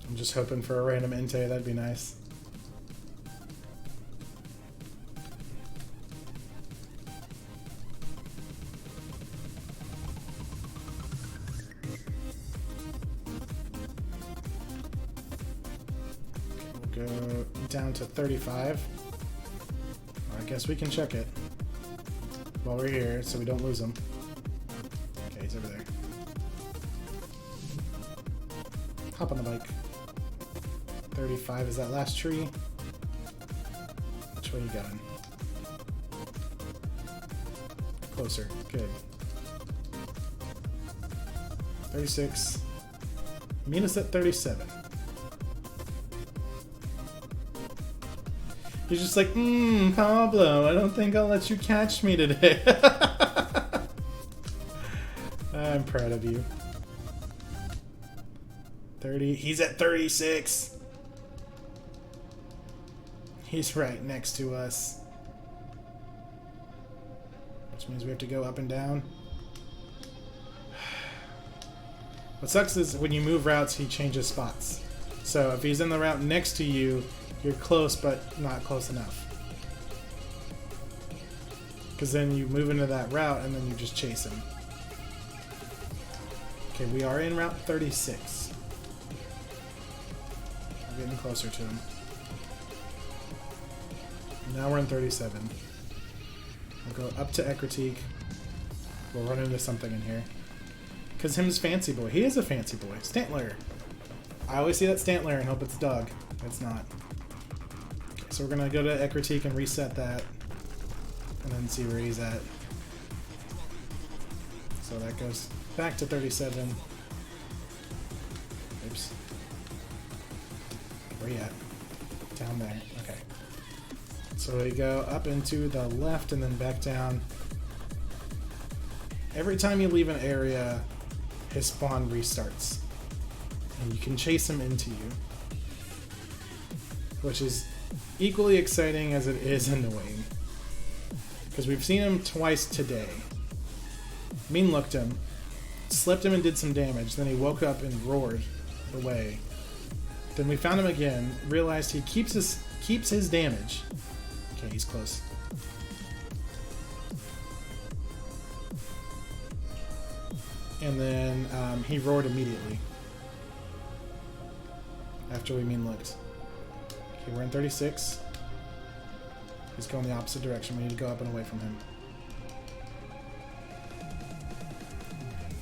I'm just hoping for a random Entei, that'd be nice. Go down to 35. I guess we can check it while we're here so we don't lose him. Okay, he's over there. Hop on the bike. 35 is that last tree. Which way are you going? Closer. Good. 36. Meet us at 37. He's just like, Pablo, I don't think I'll let you catch me today. I'm proud of you. 30. He's at 36. He's right next to us. Which means we have to go up and down. What sucks is when you move routes, he changes spots. So if he's in the route next to you, you're close, but not close enough. Because then you move into that route, and then you just chase him. Okay, we are in Route 36. We're getting closer to him. Now we're in 37. We'll go up to Ekritique. We'll run into something in here. Because him's Fancy Boy. He is a Fancy Boy. Stantler. I always see that Stantler and hope it's Doug. It's not. Okay, so we're going to go to Ekritique and reset that. And then see where he's at. So that goes back to 37. Oops. Where you at? Down there. Okay. So we go up into the left and then back down. Every time you leave an area, his spawn restarts. And you can chase him into you. Which is equally exciting as it is annoying. Because we've seen him twice today. Mean looked him, slipped him and did some damage, then he woke up and roared away. Then we found him again, realized he keeps his damage. Okay, he's close. And then he roared immediately. After we mean looked. Okay, we're in 36. He's going the opposite direction. We need to go up and away from him.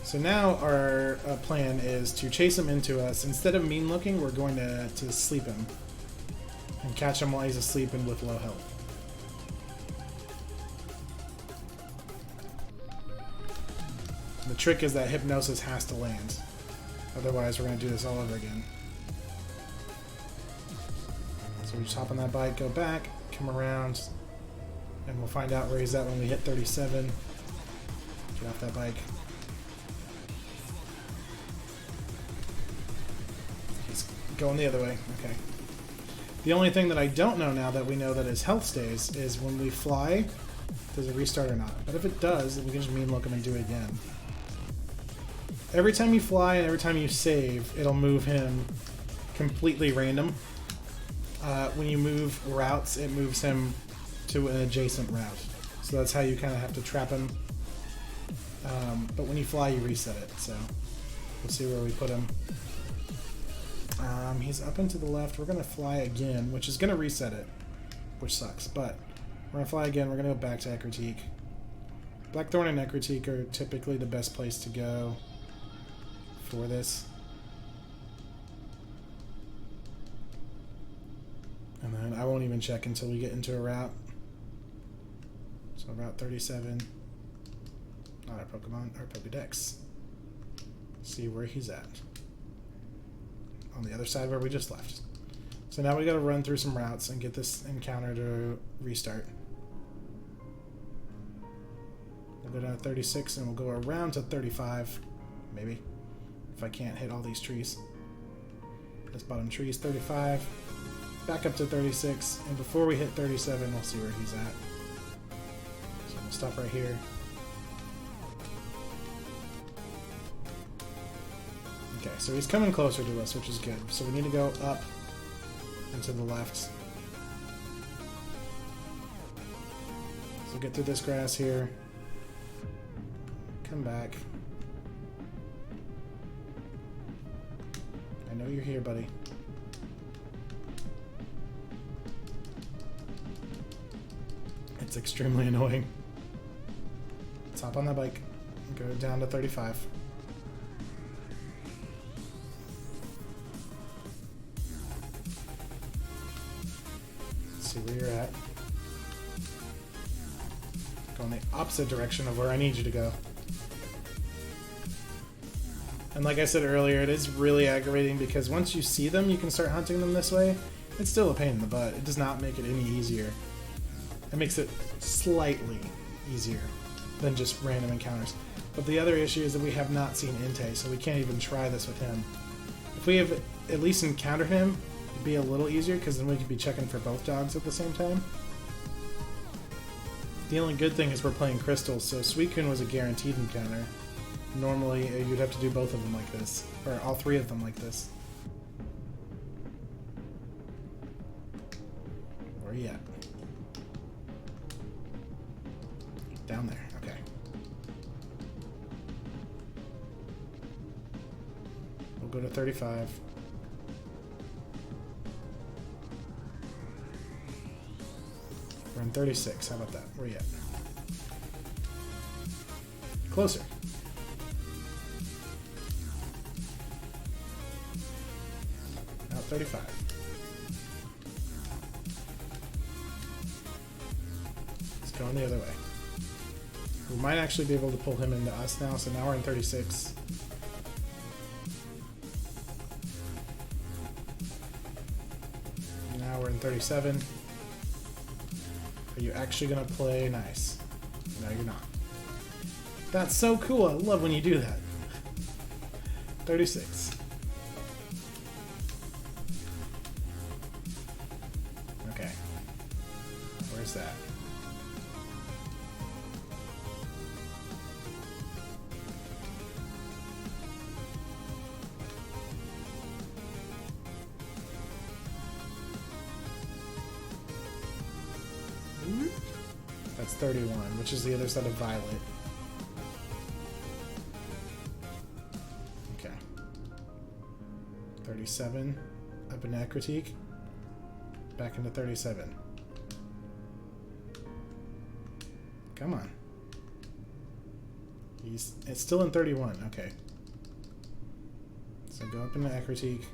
So now our plan is to chase him into us. Instead of mean looking, we're going to sleep him. And catch him while he's asleep and with low health. The trick is that hypnosis has to land. Otherwise we're going to do this all over again. So we just hop on that bike, go back, come around, and we'll find out where he's at when we hit 37. Get off that bike. He's going the other way. Okay. The only thing that I don't know now that we know that his health stays is when we fly, does it restart or not? But if it does, then we can just mean look him and do it again. Every time you fly and every time you save, it'll move him completely random. When you move routes, it moves him to an adjacent route. So that's how you kind of have to trap him. But when you fly, you reset it. So we'll see where we put him. He's up and to the left. We're going to fly again, which is going to reset it, which sucks. But we're going to fly again. We're going to go back to Ekritique. Blackthorn and Ekritique are typically the best place to go for this. And then I won't even check until we get into a route. So Route 37. Not our Pokemon, our Pokedex. See where he's at. On the other side where we just left. So now we gotta run through some routes and get this encounter to restart. We'll go down to 36 and we'll go around to 35. Maybe. If I can't hit all these trees. This bottom tree is 35. Back up to 36, and before we hit 37, we'll see where he's at. So we'll stop right here. Okay, so he's coming closer to us, which is good. So we need to go up and to the left. So get through this grass here. Come back. I know you're here, buddy. It's extremely annoying. Let's hop on that bike and go down to 35. Let's see where you're at. Go in the opposite direction of where I need you to go. And like I said earlier, it is really aggravating because once you see them, you can start hunting them this way. It's still a pain in the butt. It does not make it any easier. It makes it slightly easier than just random encounters. But the other issue is that we have not seen Entei, so we can't even try this with him. If we have at least encountered him, it'd be a little easier because then we could be checking for both dogs at the same time. The only good thing is we're playing Crystal, so Suicune was a guaranteed encounter. Normally, you'd have to do both of them like this, or all three of them like this. Where are you at? Down there, okay. We'll go to 35. We're in 36, how about that? Where are you at? Closer. Now 35. It's going the other way. We might actually be able to pull him into us now, so now we're in 36. Now we're in 37. Are you actually going to play nice? No, you're not. That's so cool. I love when you do that. 36. Okay. Where's that? That's 31, which is the other side of violet. Okay. 37. Up in that critique. Back into 37. Come on. It's still in 31. Okay. So go up into that critique.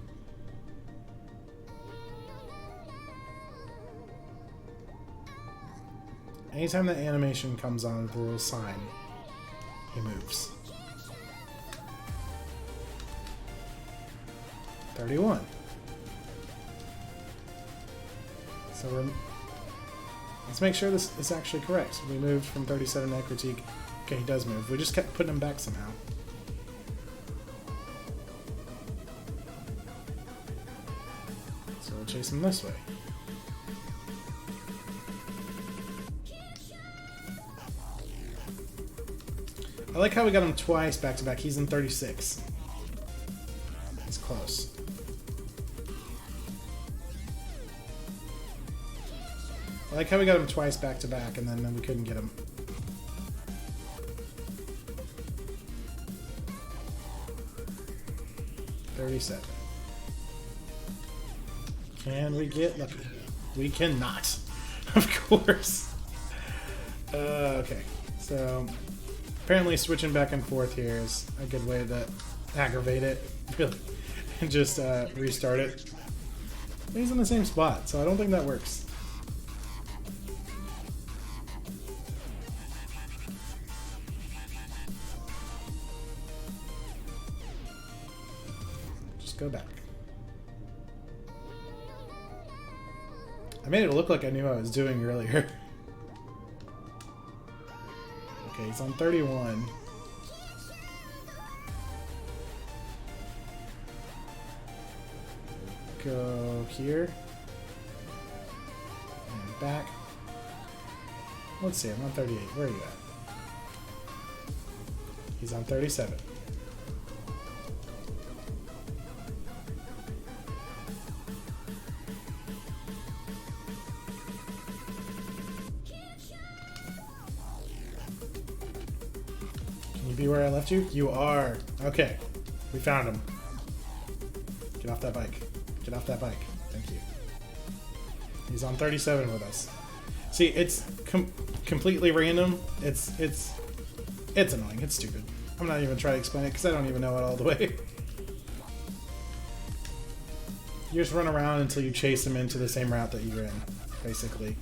Anytime that animation comes on with a little sign, he moves. 31. So let's make sure this is actually correct. We moved from 37 to critique. Okay, he does move. We just kept putting him back somehow. So we'll chase him this way. I like how we got him twice back to back. He's in 36. He's close. I like how we got him twice back to back and then we couldn't get him. $37. Can we get lucky? We cannot. Of course. Okay. So apparently switching back and forth here is a good way to aggravate it, really, and just restart it. He's in the same spot, so I don't think that works. Just go back. I made it look like I knew what I was doing earlier. Okay, he's on 31. Go here. And back. Let's see, I'm on 38. Where are you at? He's on 37. Be where I left you? You are. Okay. We found him. Get off that bike. Get off that bike. Thank you. He's on 37 with us. See, it's completely random. It's annoying. It's stupid. I'm not even trying to explain it because I don't even know it all the way. You just run around until you chase him into the same route that you're in, basically.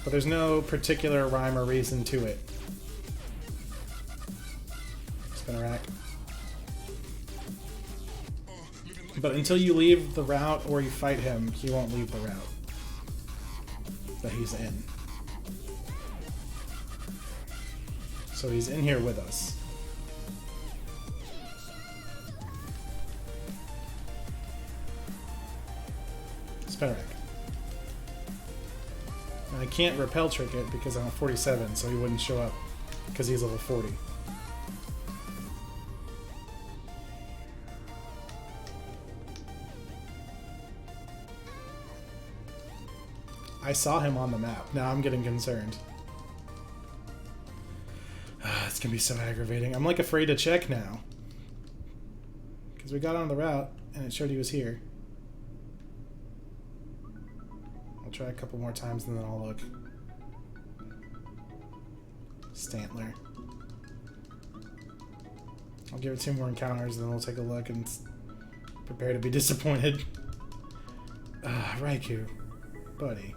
But there's no particular rhyme or reason to it. Rack. But until you leave the route or you fight him, he won't leave the route that he's in. So he's in here with us. Spin rack. And I can't repel trick it because I'm a 47, so he wouldn't show up because he's level 40. I saw him on the map. Now I'm getting concerned. It's gonna be so aggravating. I'm like afraid to check now. Because we got on the route and it showed he was here. I'll try a couple more times and then I'll look. Stantler. I'll give it 2 more encounters and then we'll take a look and prepare to be disappointed. Raikou. Buddy.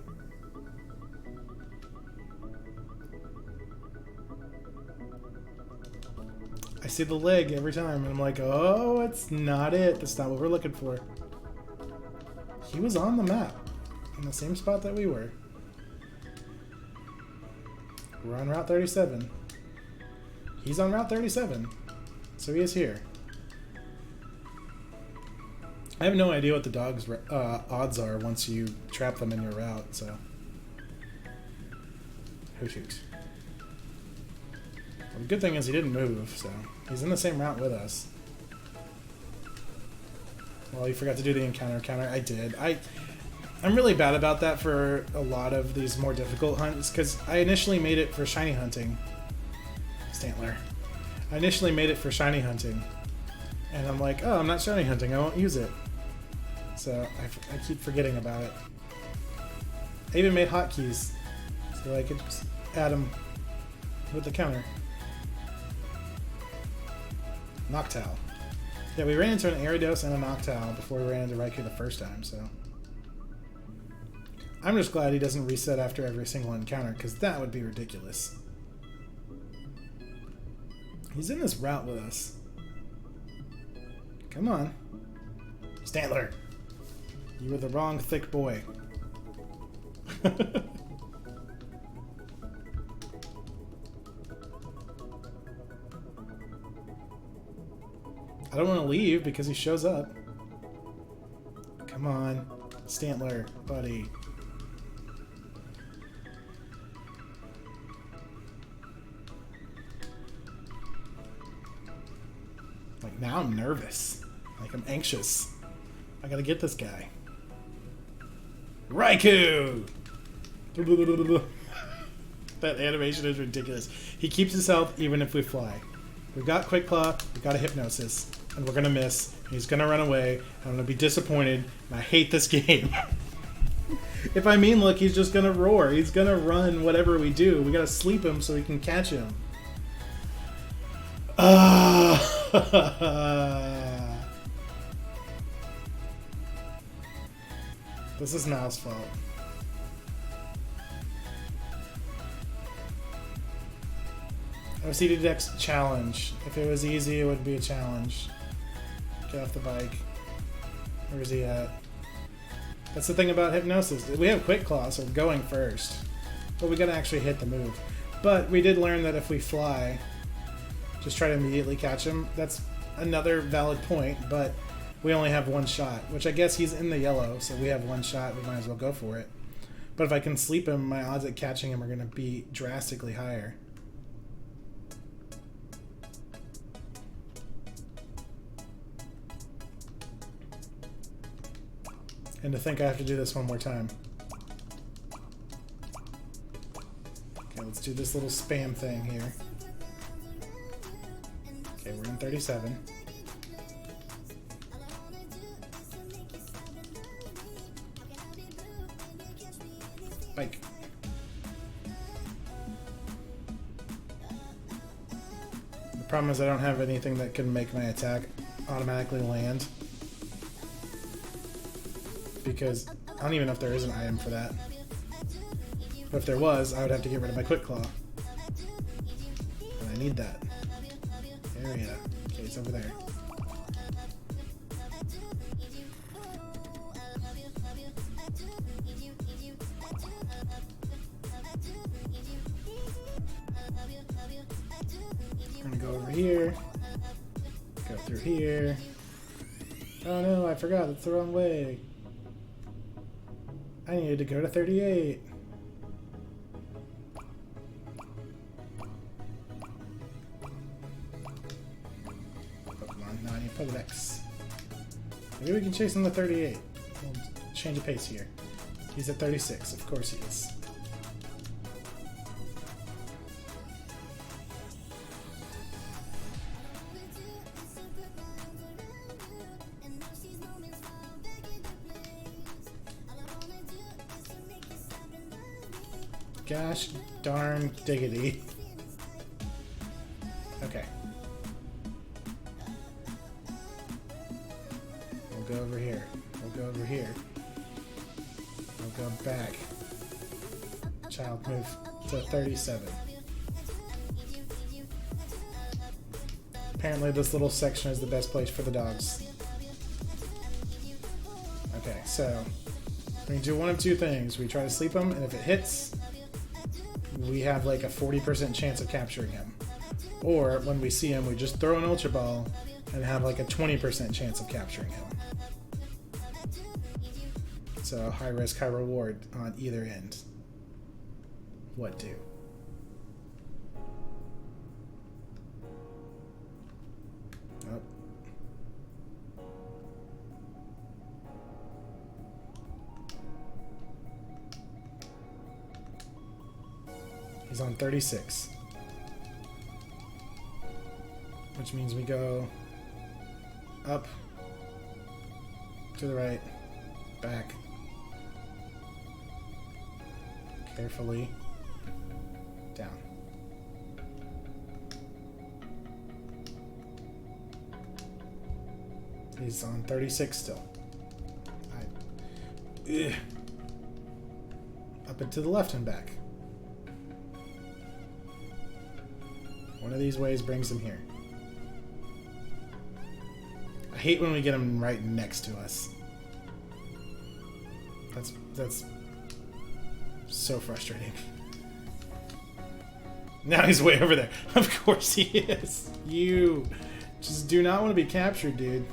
I see the leg every time and I'm like, oh, it's not it. That's not what we're looking for. He was on the map. In the same spot that we were. We're on Route 37. He's on Route 37. So he is here. I have no idea what the dog's odds are once you trap them in your route, so... Oh shoot. Well, the good thing is he didn't move, so... He's in the same route with us. Well, you forgot to do the encounter. I did. I'm really bad about that for a lot of these more difficult hunts, because I initially made it for shiny hunting. Stantler. I initially made it for shiny hunting. And I'm like, oh, I'm not shiny hunting, I won't use it. So I keep forgetting about it. I even made hotkeys, so I could just add them with the counter. Noctowl. Yeah, we ran into an Aridos and a Noctowl before we ran into Raikou the first time, so... I'm just glad he doesn't reset after every single encounter, because that would be ridiculous. He's in this route with us. Come on. Stantler! You were the wrong thick boy. I don't want to leave because he shows up. Come on. Stantler, buddy. Like, now I'm nervous. Like, I'm anxious. I gotta get this guy. Raikou! That animation is ridiculous. He keeps his health even if we fly. We've got Quick Claw, we've got a Hypnosis, and we're gonna miss. He's gonna run away. I'm gonna be disappointed, and I hate this game. If I mean look, he's just gonna roar. He's gonna run whatever we do. We gotta sleep him so we can catch him. This is Mal's fault. OCD Dex challenge. If it was easy, it would be a challenge. Get off the bike. Where is he at? That's the thing about Hypnosis. We have Quick Claw, so we're going first. But we gotta actually hit the move. But we did learn that if we fly, just try to immediately catch him. That's another valid point, but we only have one shot, which I guess he's in the yellow, so we have one shot. We might as well go for it. But if I can sleep him, my odds at catching him are going to be drastically higher. And to think I have to do this one more time. Okay, let's do this little spam thing here. Okay, we're in 37. Bike. The problem is I don't have anything that can make my attack automatically land. Because I don't even know if there is an item for that. But if there was, I would have to get rid of my Quick Claw. And I need that. Area. Okay, it's over there. We're gonna go over here. Go through here. Oh no, I forgot. It's the wrong way. I needed to go to 38. Pokemon, no, I need Pokedex. Maybe we can chase him to 38. We'll change the pace here. He's at 36. Of course he is. Gosh darn diggity. Okay. We'll go over here. We'll go over here. We'll go back. Child, move to 37. Apparently this little section is the best place for the dogs. Okay, so we do one of two things. We try to sleep him, and if it hits, we have like a 40% chance of capturing him. Or when we see him, we just throw an Ultra Ball and have like a 20% chance of capturing him. So high risk, high reward on either end. What do? Oh. He's on 36. Which means we go up, to the right, back, carefully, down. He's on 36 still. Up and to the left and back. One of these ways brings him here. I hate when we get him right next to us. That's so frustrating. Now he's way over there. Of course he is. You just do not want to be captured, dude.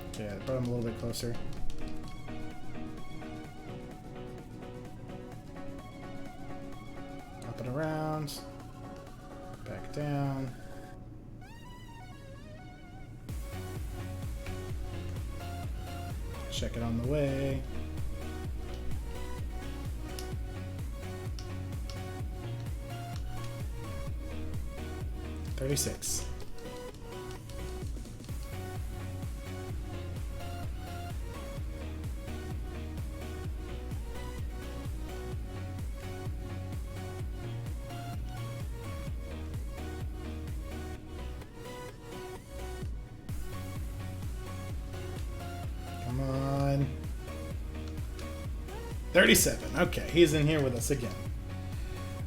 Okay, I brought him a little bit closer. Up and around. Back down. Check it on the way. $36. Come on. 37. Okay, he's in here with us again.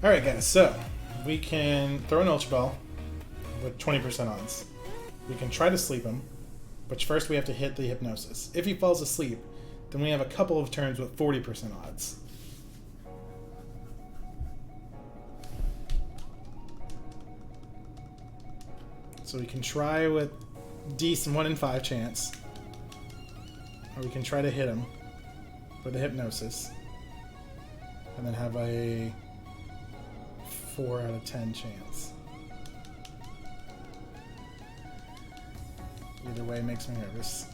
Alright guys, so we can throw an Ultra Ball with 20% odds. We can try to sleep him, but first we have to hit the hypnosis. If he falls asleep, then we have a couple of turns with 40% odds. So we can try with decent 1 in 5 chance. Or we can try to hit him with a hypnosis. And then have a 4 out of 10 chance. Either way makes me nervous.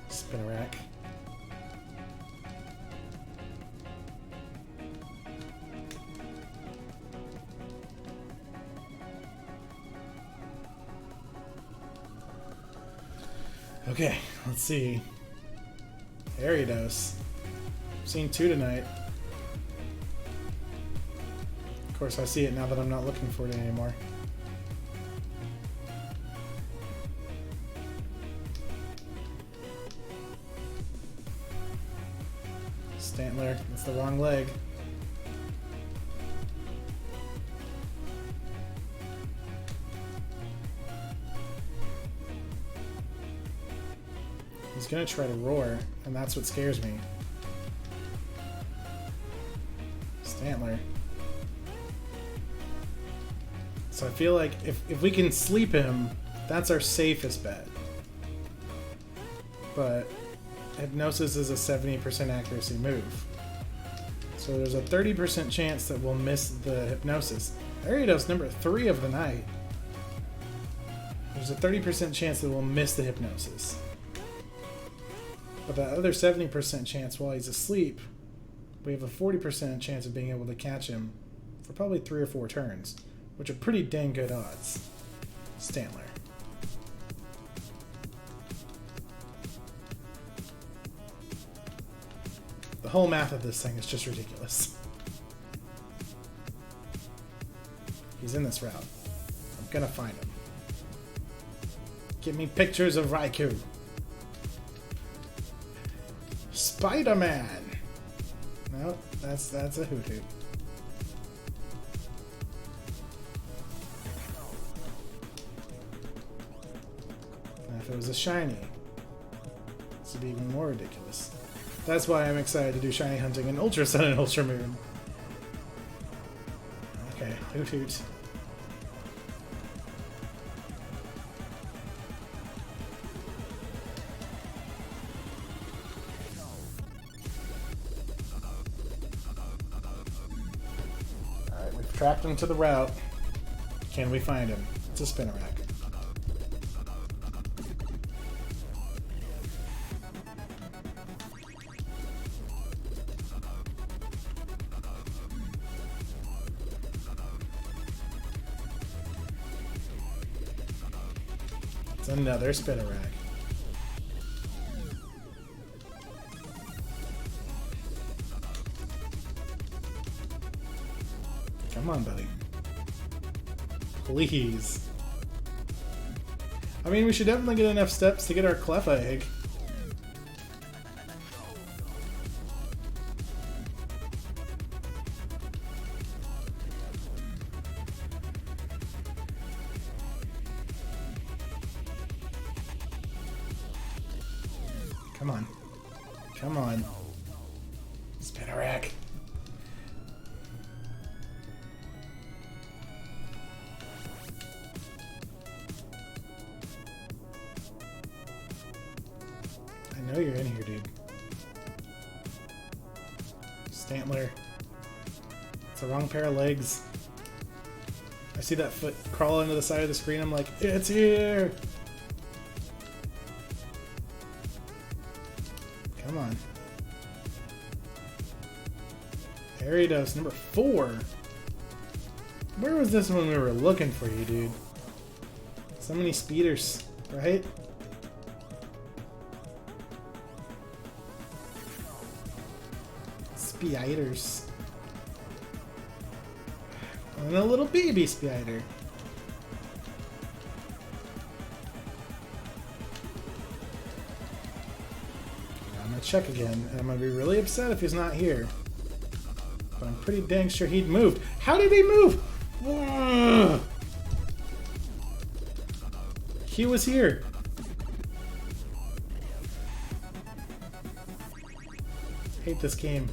Spin a rack. Okay, let's see. Ariados. I've seen 2 tonight. Of course, I see it now that I'm not looking for it anymore. Stantler, that's the wrong leg. He's gonna try to roar, and that's what scares me. Stantler. So I feel like if we can sleep him, that's our safest bet. but hypnosis is a 70% accuracy move. So there's a 30% chance that we'll miss the hypnosis. Aedifex number 3 of the night. There's a 30% chance that we'll miss the hypnosis. But that other 70% chance while he's asleep, we have a 40% chance of being able to catch him for probably 3 or 4 turns, which are pretty dang good odds. Stantler. The whole math of this thing is just ridiculous. He's in this route. I'm gonna find him. Give me pictures of Raikou. Spider-Man! No, that's a hoot hoot. Now if it was a shiny, this would be even more ridiculous. That's why I'm excited to do shiny hunting in Ultra Sun and Ultra Moon. Okay, hoot hoot. Alright, we've tracked him to the route. Can we find him? It's a Spinarak. It's another Spinarak. Come on, buddy. Please. I mean, we should definitely get enough steps to get our Cleffa egg. Come on. Come on. Spinarak. I know you're in here, dude. Stantler. It's the wrong pair of legs. I see that foot crawl into the side of the screen. I'm like, it's here! Come on. Aedifex number 4. Where was this when we were looking for you, dude? So many speeders, right? Spiders. And a little baby spider. I'm gonna check again, and I'm gonna be really upset if he's not here. But I'm pretty dang sure he'd moved. How did he move? Ugh. He was here. Hate this game.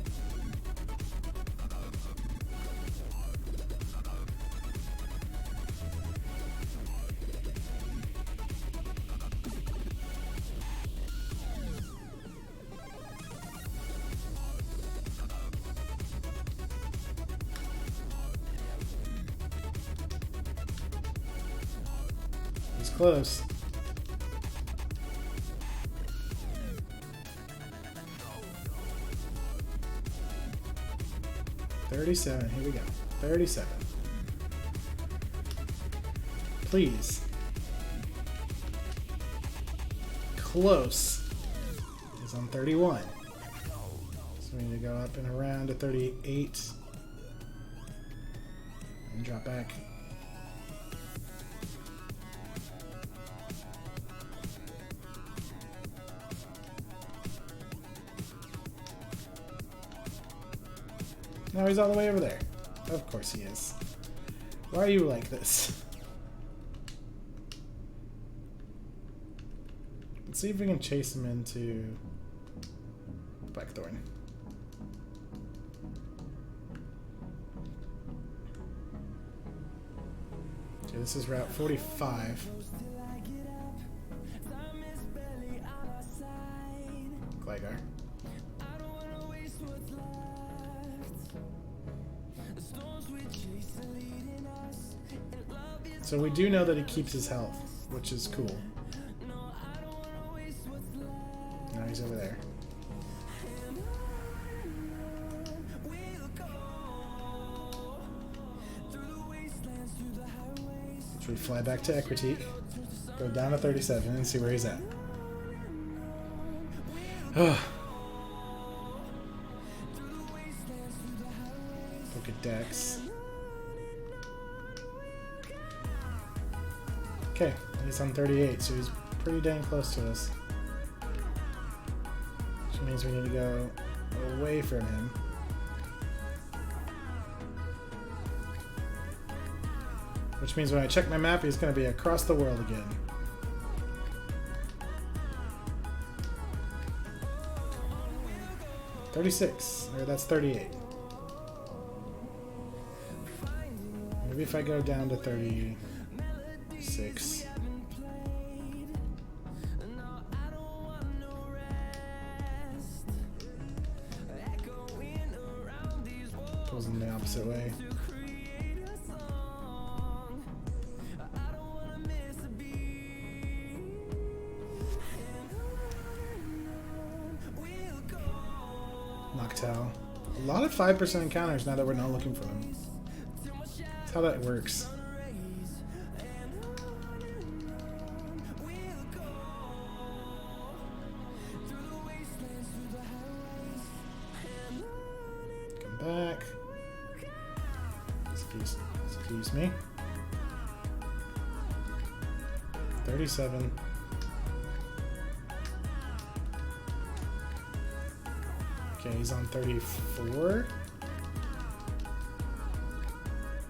It's close. $37. Here we go. 37. Please. Close. He's on 31. So we need to go up and around to 38. And drop back. Now he's all the way over there. Of course he is. Why are you like this? Let's see if we can chase him into Blackthorn. Okay, this is Route 45. So we do know that he keeps his health, which is cool. Now he's over there. Should we fly back to Equitique, go down to 37, and see where he's at? Look at Dex. Okay, he's on 38, so he's pretty dang close to us. Which means we need to go away from him. Which means when I check my map, he's going to be across the world again. $36, or that's 38. Maybe if I go down to 36. Pulls in the opposite way. Noctowl. A lot of 5% encounters now that we're not looking for them. That's how that works. Come back. Excuse me. 37. Okay, he's on 34.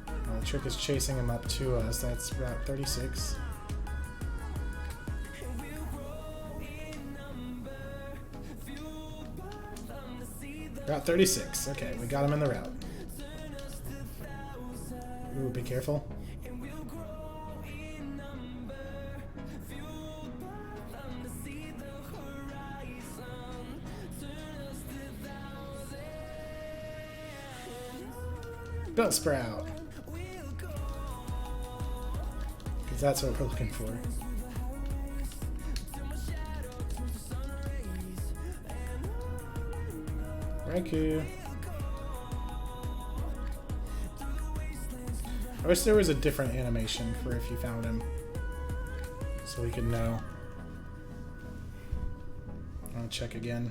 Well, the trick is chasing him up to us. That's Route 36. Route 36. Okay, we got him in the route. Ooh, be careful. Bellsprout. Because that's what we're looking for. Raikou. I wish there was a different animation for if you found him. So we could know. I'll check again.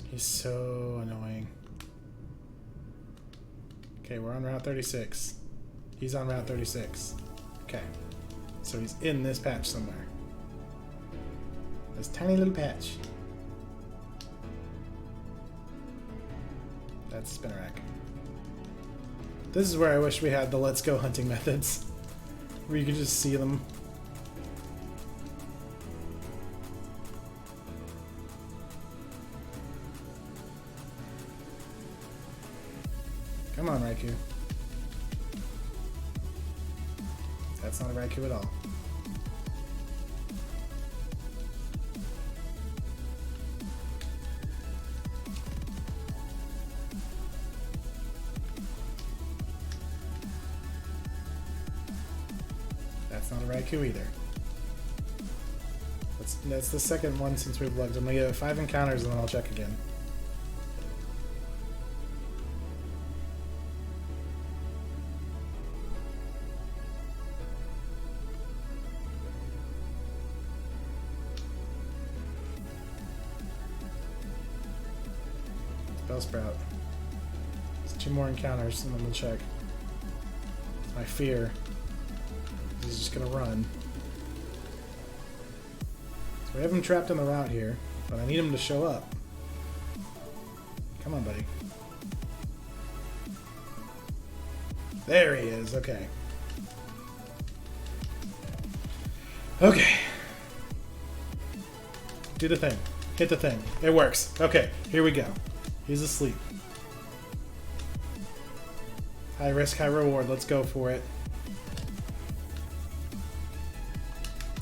He's so annoying. Okay, we're on Route 36. He's on Route 36. Okay. So he's in this patch somewhere. This tiny little patch. That's Spinnerack. This is where I wish we had the let's go hunting methods. Where you could just see them. Come on, Raikou. That's not a Raikou at all. That's not a Raikou either. That's the second one since we've looked. I'm gonna get 5 encounters and then I'll check again. Bellsprout. It's 2 more encounters and then we'll check. It's my fear. He's just gonna run. So we have him trapped in the route here, but I need him to show up. Come on, buddy. There he is, okay. Okay. Do the thing. Hit the thing. It works. Okay, here we go. He's asleep. High risk, high reward. Let's go for it.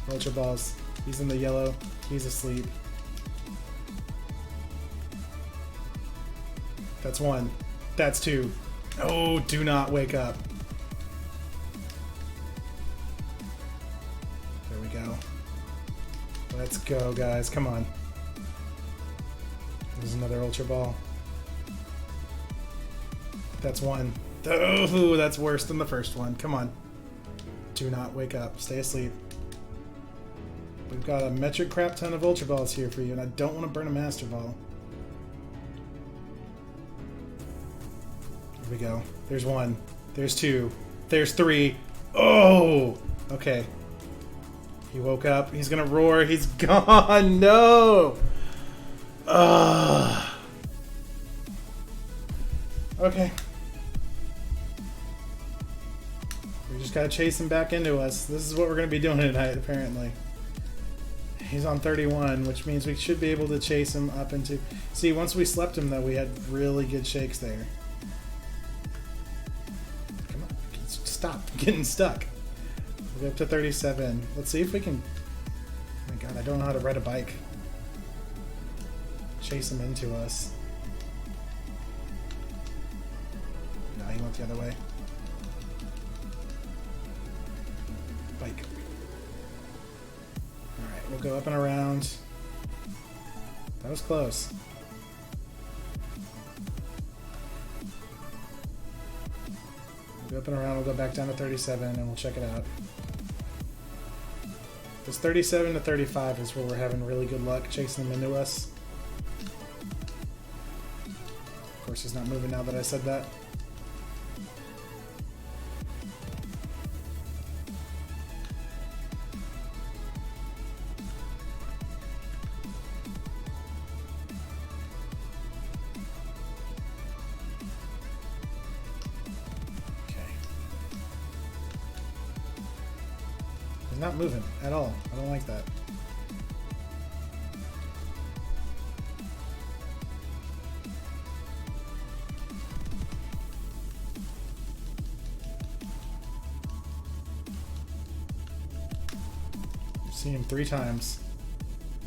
Ultra Balls. He's in the yellow. He's asleep. That's 1. That's 2. Oh, do not wake up. There we go. Let's go, guys. Come on. There's another Ultra Ball. That's one. Oh, that's worse than the first one. Come on. Do not wake up. Stay asleep. We've got a metric crap ton of Ultra Balls here for you, and I don't want to burn a Master Ball. Here we go. There's one. There's two. There's three. Oh! Okay. He woke up. He's gonna roar. He's gone. No! Okay. We just gotta chase him back into us. This is what we're gonna be doing tonight, apparently. He's on 31, which means we should be able to chase him up into... See, once we slept him, though, we had really good shakes there. Come on. Stop getting stuck. We'll go up to 37. Let's see if we can... Oh my god, I don't know how to ride a bike. Chase him into us. No, he went the other way. Bike. Alright, we'll go up and around. That was close. We'll go up and around, we'll go back down to 37 and we'll check it out. This 37 to 35 is where we're having really good luck chasing them into us. Of course, he's not moving now that I said that. Not moving at all. I don't like that. I've seen him 3 times.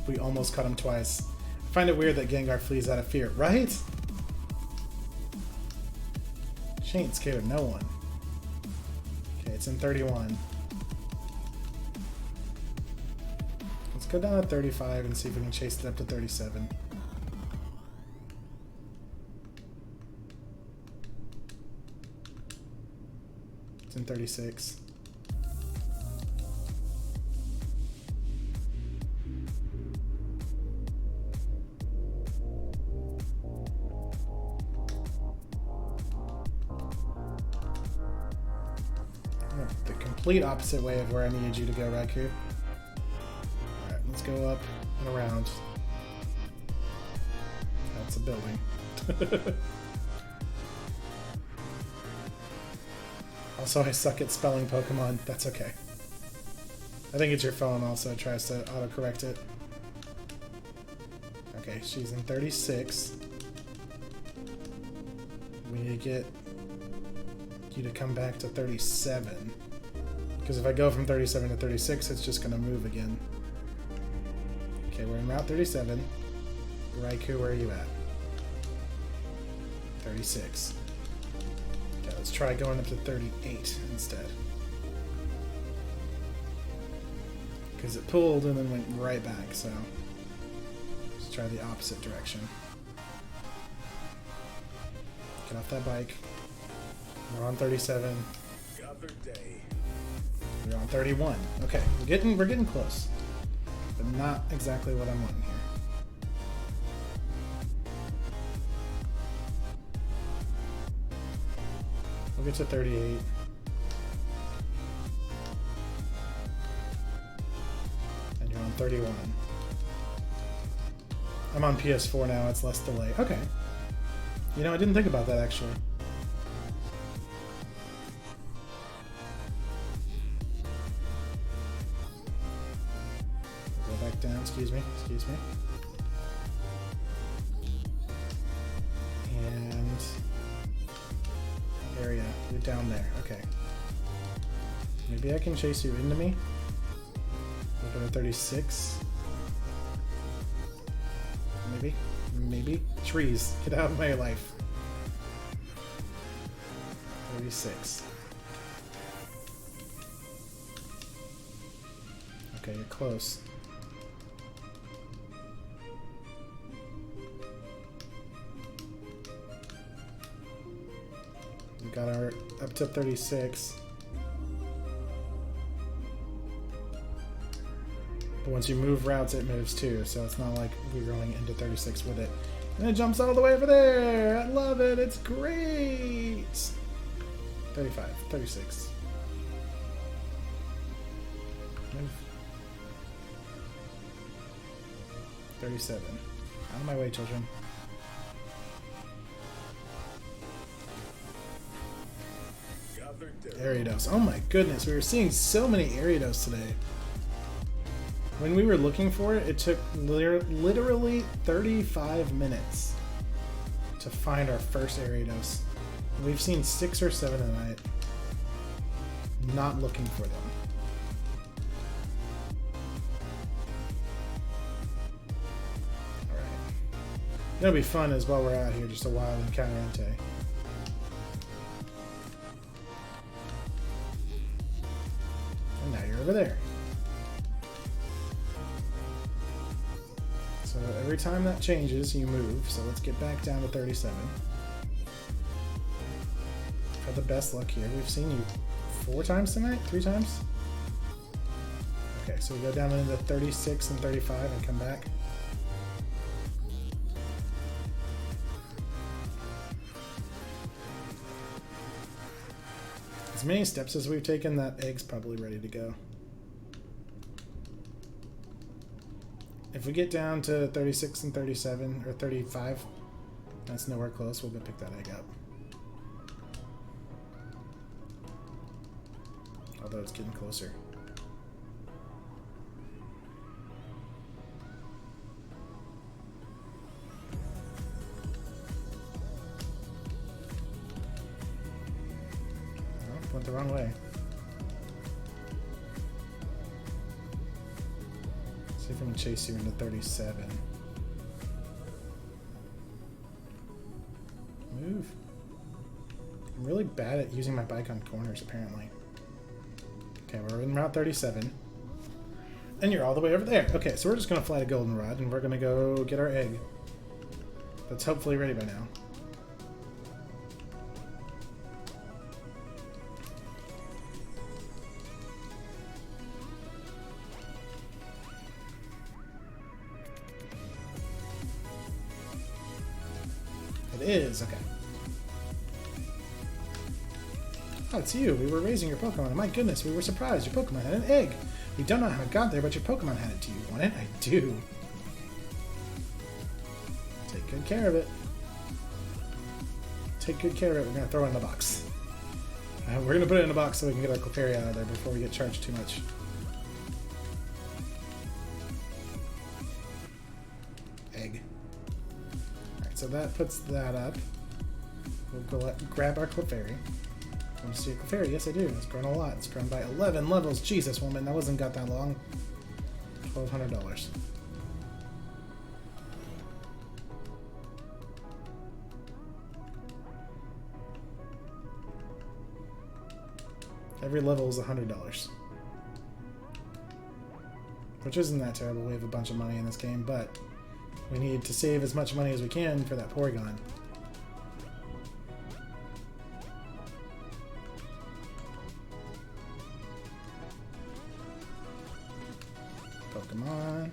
We almost cut him twice. I find it weird that Gengar flees out of fear, right? She ain't scared of no one. Okay, it's in 31. Go down to 35 and see if we can chase it up to 37. It's in 36. The complete opposite way of where I needed you to go, Raikou. Let's go up and around. That's a building. Also, I suck at spelling Pokemon. That's okay. I think it's your phone also tries to autocorrect it. Okay, she's in 36. We need to get you to come back to 37. Because if I go from 37 to 36, it's just going to move again. Okay, we're in Route 37. Raikou, where are you at? 36. Okay, let's try going up to 38 instead. Because it pulled and then went right back, so let's try the opposite direction. Get off that bike. We're on 37. We're on 31. Okay, we're getting close. But not exactly what I'm wanting here. We'll get to 38. And you're on 31. I'm on PS4 now, it's less delay. Okay. You know, I didn't think about that actually. Down, excuse me. And area, you're down there. Okay. Maybe I can chase you into me. We'll go to 36. Maybe. Trees, get out of my life. 36. Okay, you're close. We got our up to 36. But once you move routes, it moves too, so it's not like we're going into 36 with it. And it jumps all the way over there! I love it! It's great! 35, 36. Move. 37. Out of my way, children. Ariados. Oh my goodness, we were seeing so many Ariados today. When we were looking for it, it took literally 35 minutes to find our first Ariados. We've seen 6 or 7 tonight. Not looking for them. Alright. It'll be fun as while we're out here, just a wild encounter ante. And now you're over there. So every time that changes, you move. So let's get back down to 37. Had the best luck here. We've seen you 4 times tonight? 3 times? Okay, so we go down into 36 and 35 and come back. As many steps as we've taken, that egg's probably ready to go. If we get down to 36 and 37, or 35, that's nowhere close. We'll go pick that egg up. Although it's getting closer. Oh, went the wrong way. See if I can chase you into 37. Move. I'm really bad at using my bike on corners, apparently. Okay, we're in Route 37. And you're all the way over there. Okay, so we're just going to fly to Goldenrod, and we're going to go get our egg. That's hopefully ready by now. It is, okay. Oh, it's you. We were raising your Pokemon. My goodness, we were surprised. Your Pokemon had an egg. We don't know how it got there, but your Pokemon had it. Do you want it? I do. Take good care of it. Take good care of it. We're going to throw it in the box. We're going to put it in a box so we can get our Clefairy out of there before we get charged too much. Egg. Alright, so that puts that up. We'll go grab our Clefairy. Want to see a Clefairy? Yes, I do. It's grown a lot. It's grown by 11 levels. Jesus, woman, that wasn't got that long. $1,200. Every level is $100. Which isn't that terrible. We have a bunch of money in this game, but we need to save as much money as we can for that Porygon. Pokemon.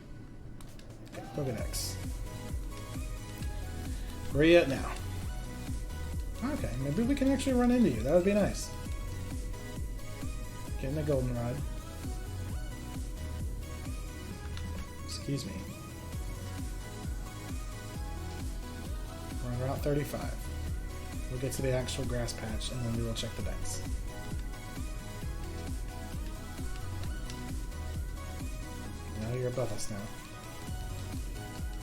Okay, Pokedex. Where are you at now? Okay, maybe we can actually run into you. That would be nice. Getting a Goldenrod. Excuse me. We're on Route 35. We'll get to the actual grass patch and then we will check the decks. Now you're above us now.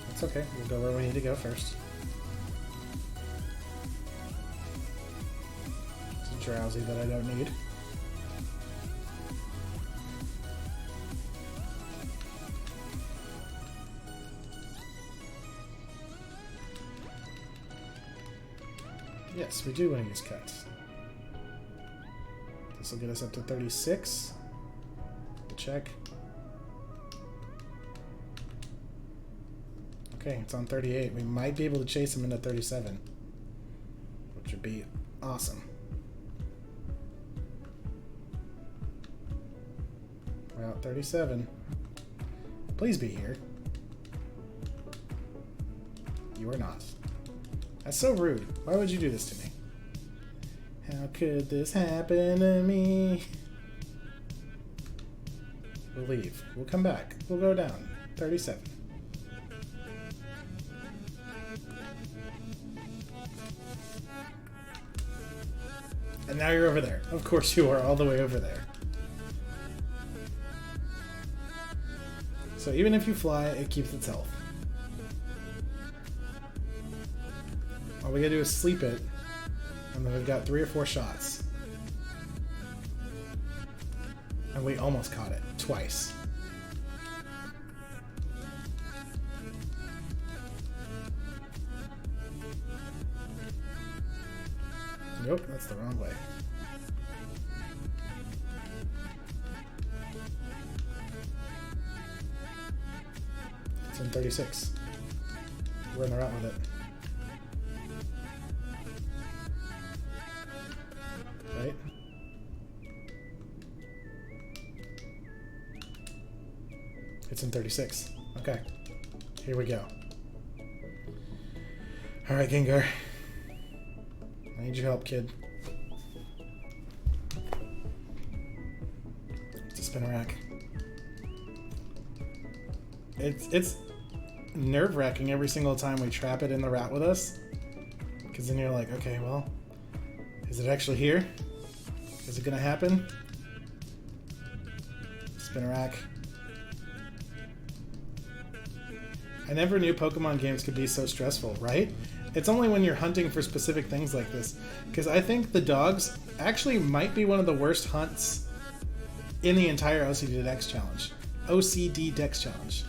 That's okay. We'll go where we need to go first. It's a Drowsy that I don't need. Yes, we do want to use cuts. This will get us up to 36. Check. Okay, it's on 38. We might be able to chase him into 37, which would be awesome. Route 37. Please be here. You are not. That's so rude. Why would you do this to me? How could this happen to me? We'll leave. We'll come back. We'll go down. 37. And now you're over there. Of course you are all the way over there. So even if you fly, it keeps its health. All we gotta do is sleep it, and then we've got 3 or 4 shots. And we almost caught it. Twice. Nope, that's the wrong way. It's in 36. We're in the route with it. Right? It's in 36. Okay. Here we go. Alright, Gengar. I need your help, kid. It's a spinner rack. It's nerve-wracking every single time we trap it in the route with us. Because then you're like, okay, well, is it actually here? Is it gonna happen? Spinner rack. I never knew Pokemon games could be so stressful, right? It's only when you're hunting for specific things like this. Because I think the dogs actually might be one of the worst hunts in the entire OCD Dex challenge. OCD Dex challenge.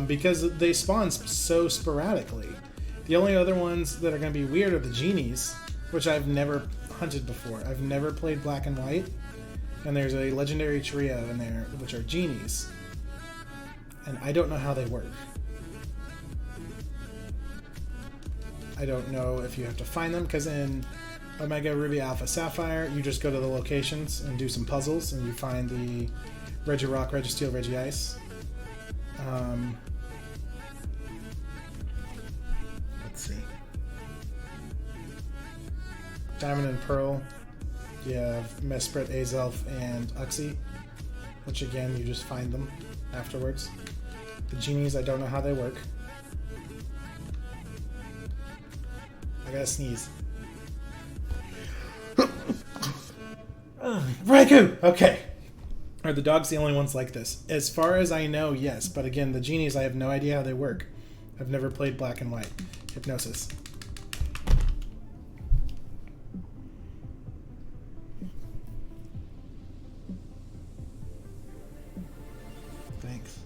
Because they spawn so sporadically. The only other ones that are going to be weird are the genies, which I've never hunted before. I've never played Black and White. And there's a legendary trio in there, which are genies. And I don't know how they work. I don't know if you have to find them, because in Omega Ruby Alpha Sapphire, you just go to the locations and do some puzzles, and you find the Regirock, Registeel, Regice. Let's see. Diamond and Pearl, you have Mesprit, Azelf, and Uxie, which again, you just find them afterwards. The genies, I don't know how they work. I gotta sneeze. Raikou! Okay. Are the dogs the only ones like this? As far as I know, yes. But again, the genies, I have no idea how they work. I've never played Black and White. Hypnosis. Thanks.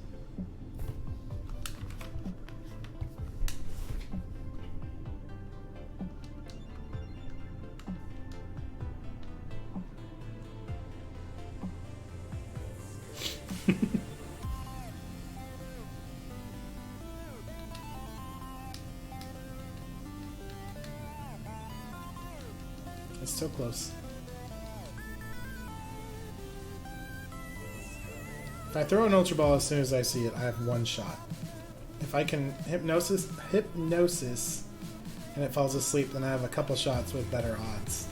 It's so close. If I throw an Ultra Ball as soon as I see it, I have one shot. If I can hypnosis, and it falls asleep, then I have a couple shots with better odds.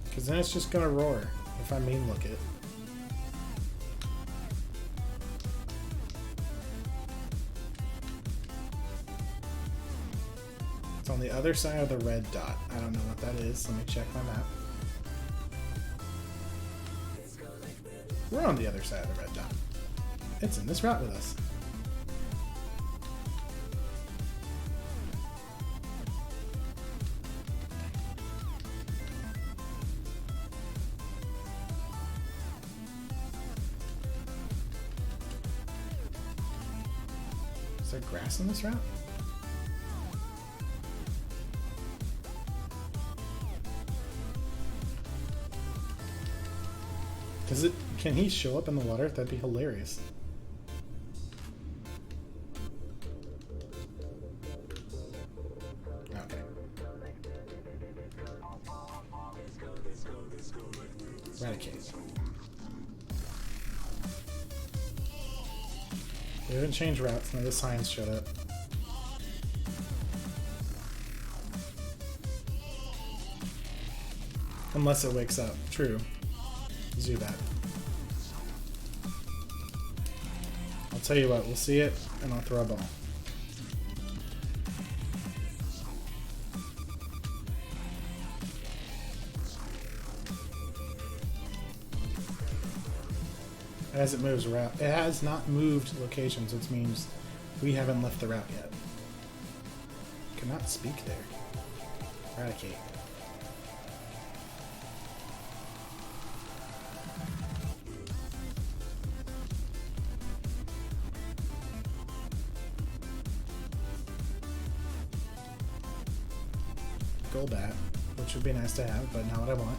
Because then it's just gonna roar if I mean look it. It's on the other side of the red dot. I don't know what that is. Let me check my map. We're on the other side of the red dot. It's in this route with us. Is there grass in this route? Does it? Can he show up in the water? That'd be hilarious. Okay. Eradicate. We haven't changed routes. None of the signs showed up. Unless it wakes up. True. Let's do that. I'll tell you what, we'll see it, and I'll throw a ball. As it moves around, it has not moved locations, which means we haven't left the route yet. Cannot speak there. Eradicate. Bat, which would be nice to have, but not what I want.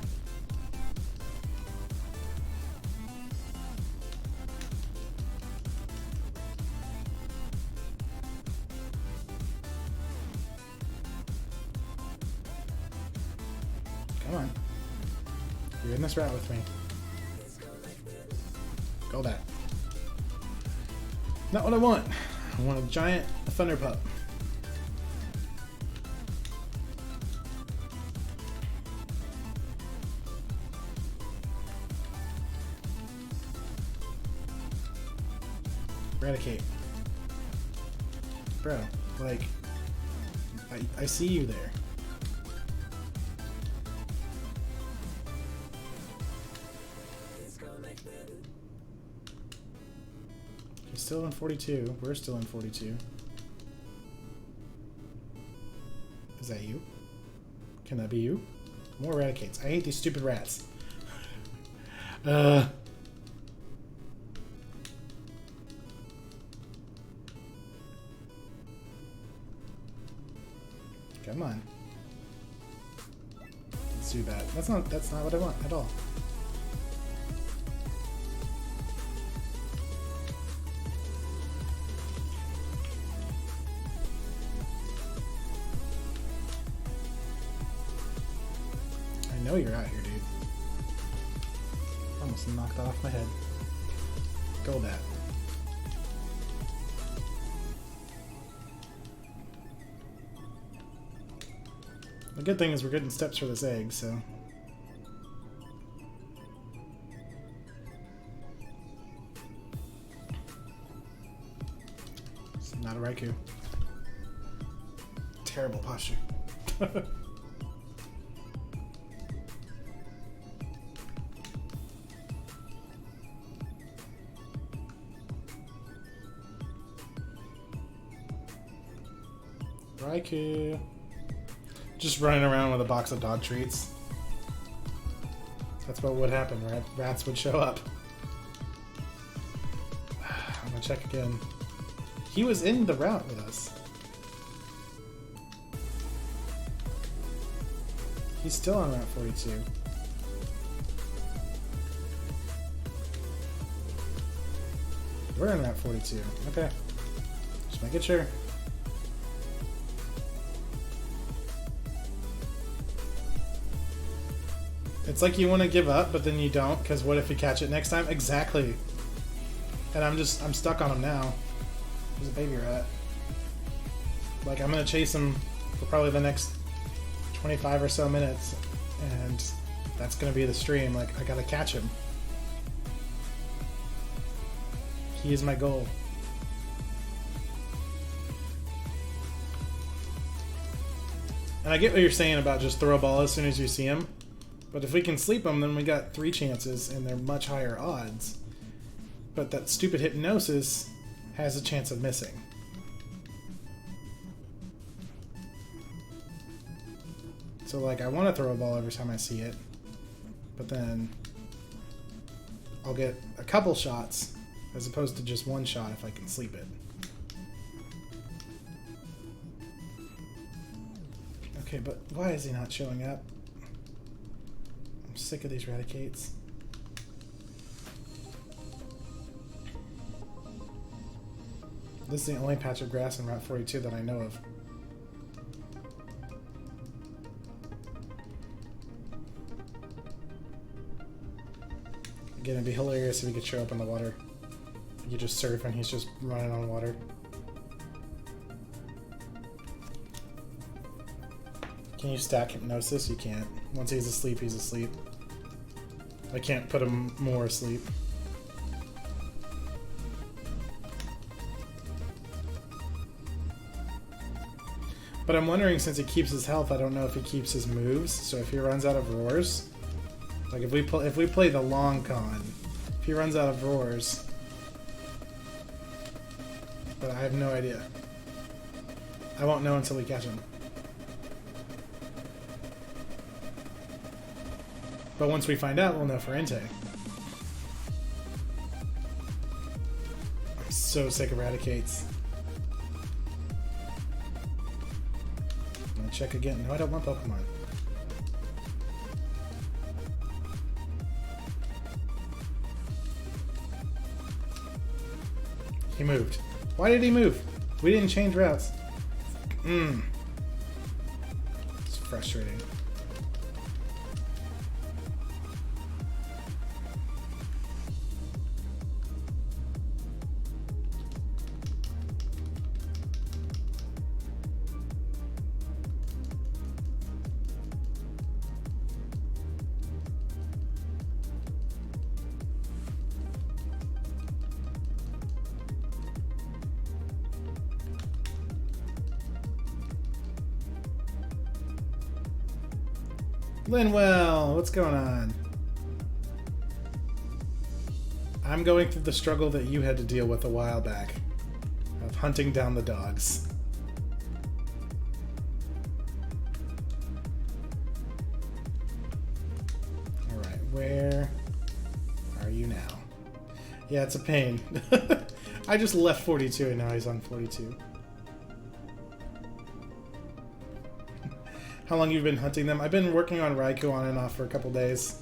Come on. You're in this route with me. Go back. Not what I want. I want a giant thunder pup. Eradicate. Bro, like, I see you there. He's still in 42. We're still in 42. Is that you? Can that be you? More eradicates. I hate these stupid rats. Come on. Let's do that. That's not what I want at all. I know you're out here, dude. Almost knocked that off my head. Go that. The good thing is we're getting steps for this egg, so... It's not a Raikou. Terrible posture. Raikou. Just running around with a box of dog treats. That's what would happen, right? Rats would show up. I'm gonna check again. He was in the route with us. He's still on Route 42. We're in Route 42. Okay. Just making sure. It's like you want to give up, but then you don't, because what if you catch it next time? Exactly. And I'm stuck on him now. There's a baby rat. Like, I'm going to chase him for probably the next 25 or so minutes, and that's going to be the stream. Like, I got to catch him. He is my goal. And I get what you're saying about just throw a ball as soon as you see him. But if we can sleep them, then we got 3 chances, and they're much higher odds. But that stupid hypnosis has a chance of missing. So, like, I want to throw a ball every time I see it. But then I'll get a couple shots, as opposed to just one shot if I can sleep it. Okay, but why is he not showing up? I'm sick of these Raticates. This is the only patch of grass in Route 42 that I know of. Again, it'd be hilarious if he could show up in the water. You just surf and he's just running on water. Can you stack hypnosis? You can't. Once he's asleep, he's asleep. I can't put him more asleep. But I'm wondering, since he keeps his health, I don't know if he keeps his moves. So if he runs out of roars, like if we play the long con, if he runs out of roars, but I have no idea. I won't know until we catch him. But once we find out, we'll know for Entei. I'm so sick of Raticates. Check again. No, I don't want Pokemon. He moved. Why did he move? We didn't change routes. It's frustrating. Linwell, what's going on? I'm going through the struggle that you had to deal with a while back of hunting down the dogs. Alright, where are you now? Yeah, it's a pain. I just left 42 and now he's on 42. How long you've been hunting them? I've been working on Raikou on and off for a couple days.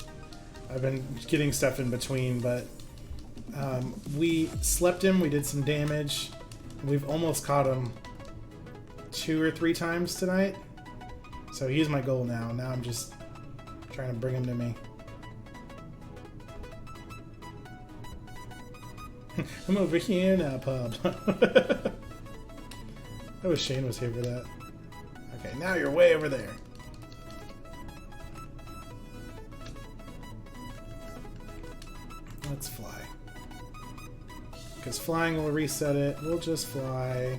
I've been getting stuff in between, but we slept him, we did some damage. We've almost caught him 2 or 3 times tonight. So he's my goal now. Now I'm just trying to bring him to me. I'm over here now, pub. I wish Shane was here for that. Okay, now you're way over there. Let's fly. Because flying will reset it. We'll just fly.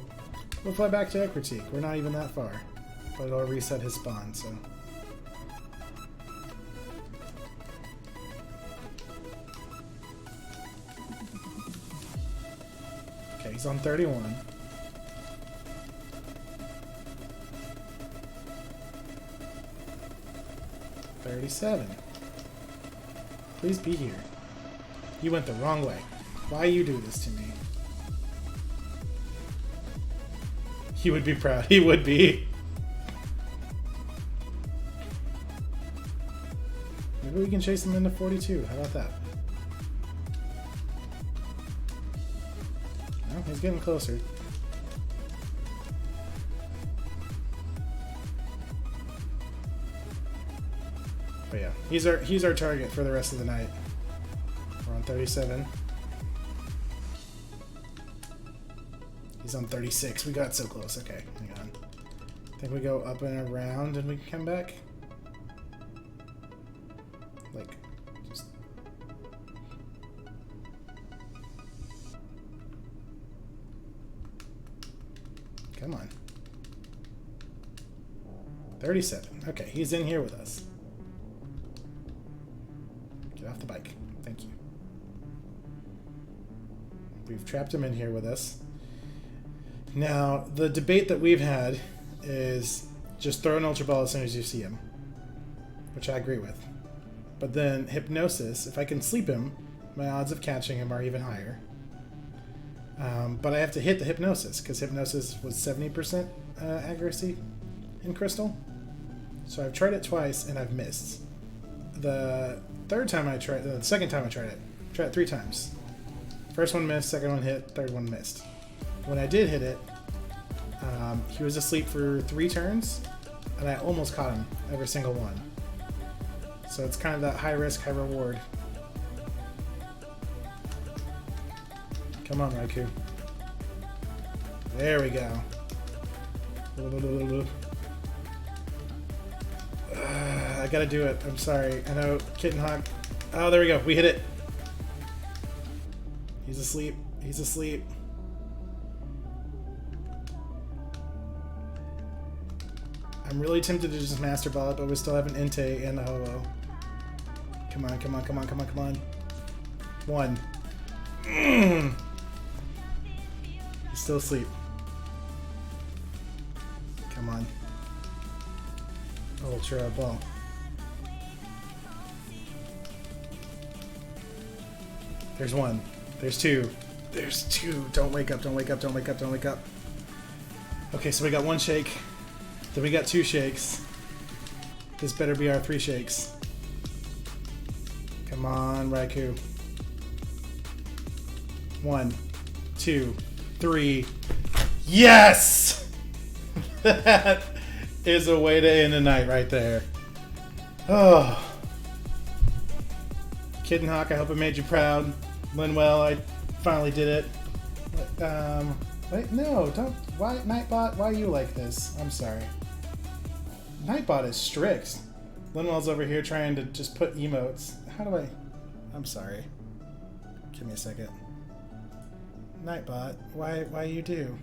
We'll fly back to Ekritique. We're not even that far. But it'll reset his spawn, so. Okay, he's on 31. Please be here. You went the wrong way. Why you do this to me? He would be proud. He would be. Maybe we can chase him into 42. How about that? No, he's getting closer. But yeah, he's our target for the rest of the night. We're on 37. He's on 36. We got so close. Okay, hang on. I think we go up and around and we can come back. Like, just... Come on. 37. Okay, he's in here with us. Get off the bike. Thank you. We've trapped him in here with us. Now, the debate that we've had is just throw an Ultra Ball as soon as you see him, which I agree with. But then Hypnosis, if I can sleep him, my odds of catching him are even higher. But I have to hit the Hypnosis, because Hypnosis was 70% accuracy in Crystal. So I've tried it twice and I've missed. The second time I tried it 3 times. First one missed, second one hit, third one missed. When I did hit it, he was asleep for 3 turns, and I almost caught him every single one. So it's kind of that high risk, high reward. Come on, Raikou. There we go. I gotta do it. I'm sorry. I know, Kitten Hawk. Oh, there we go. We hit it. He's asleep. He's asleep. I'm really tempted to just Master Ball it, but we still have an Entei and a Ho-Oh. Come on, come on, come on, come on, come on. 1. He's still asleep. Come on. Ultra Ball. There's 1. There's 2. There's 2. Don't wake up, don't wake up, don't wake up, don't wake up. Okay, so we got 1 shake. Then we got 2 shakes. This better be our 3 shakes. Come on, Raikou. 1, 2, 3. Yes! That is a way to end a night right there. Oh. Kitten Hawk, I hope I made you proud. Linwell, I finally did it. Wait, no, don't. Why, Nightbot? Why are you like this? I'm sorry. Nightbot is strict. Linwell's over here trying to just put emotes. How do I? I'm sorry. Give me a second. Nightbot, why you do?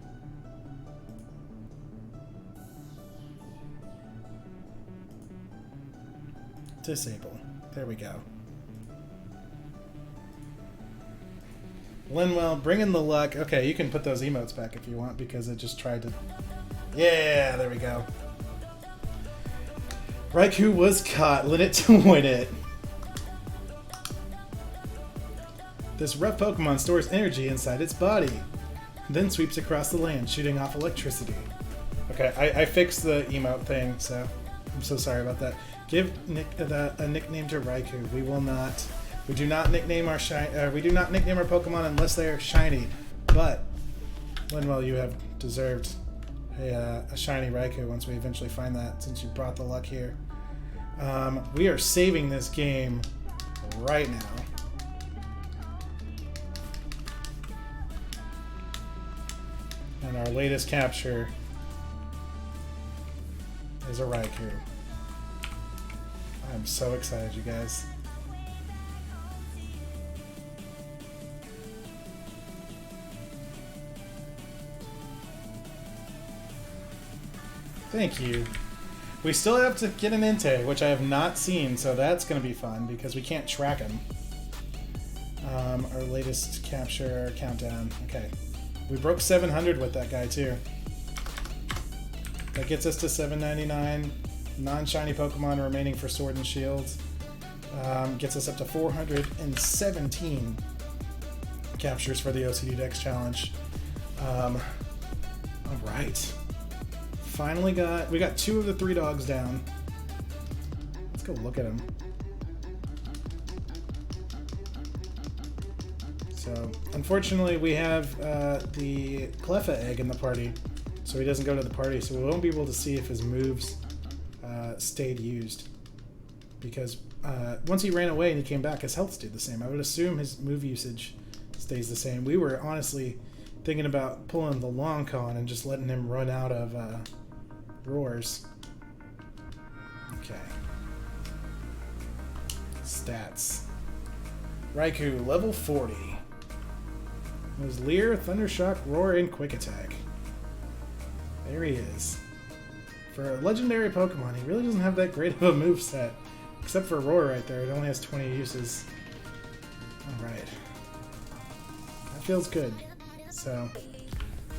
Disable. There we go. Linwell, bring in the luck. Okay, you can put those emotes back if you want because it just tried to... Yeah, there we go. Raikou was caught. Lit it to win it. This rough Pokemon stores energy inside its body, then sweeps across the land, shooting off electricity. Okay, I fixed the emote thing, so I'm so sorry about that. Give a nickname to Raikou. We will not. We do not nickname our we do not nickname our Pokemon unless they are shiny. But Linwell, you have deserved a shiny Raikou once we eventually find that. Since you brought the luck here, we are saving this game right now. And our latest capture is a Raikou. I'm so excited, you guys. Thank you. We still have to get an Entei, which I have not seen, so that's going to be fun because we can't track him. Our latest capture countdown. Okay. We broke 700 with that guy, too. That gets us to 799. Non-shiny Pokemon remaining for Sword and Shield. Gets us up to 417 captures for the OCD Dex Challenge. Alright. Finally we got 2 of the 3 dogs down. Let's go look at them. So, unfortunately, we have the Cleffa egg in the party, so he doesn't go to the party, so we won't be able to see if his moves stayed used. Because once he ran away and he came back, his health stayed the same. I would assume his move usage stays the same. We were honestly thinking about pulling the long con and just letting him run out of roars. Okay. Stats. Raikou, level 40. It was Leer, Thundershock, Roar, and Quick Attack. There he is. For a legendary Pokemon, he really doesn't have that great of a moveset. Except for Roar right there, it only has 20 uses. Alright. That feels good. So,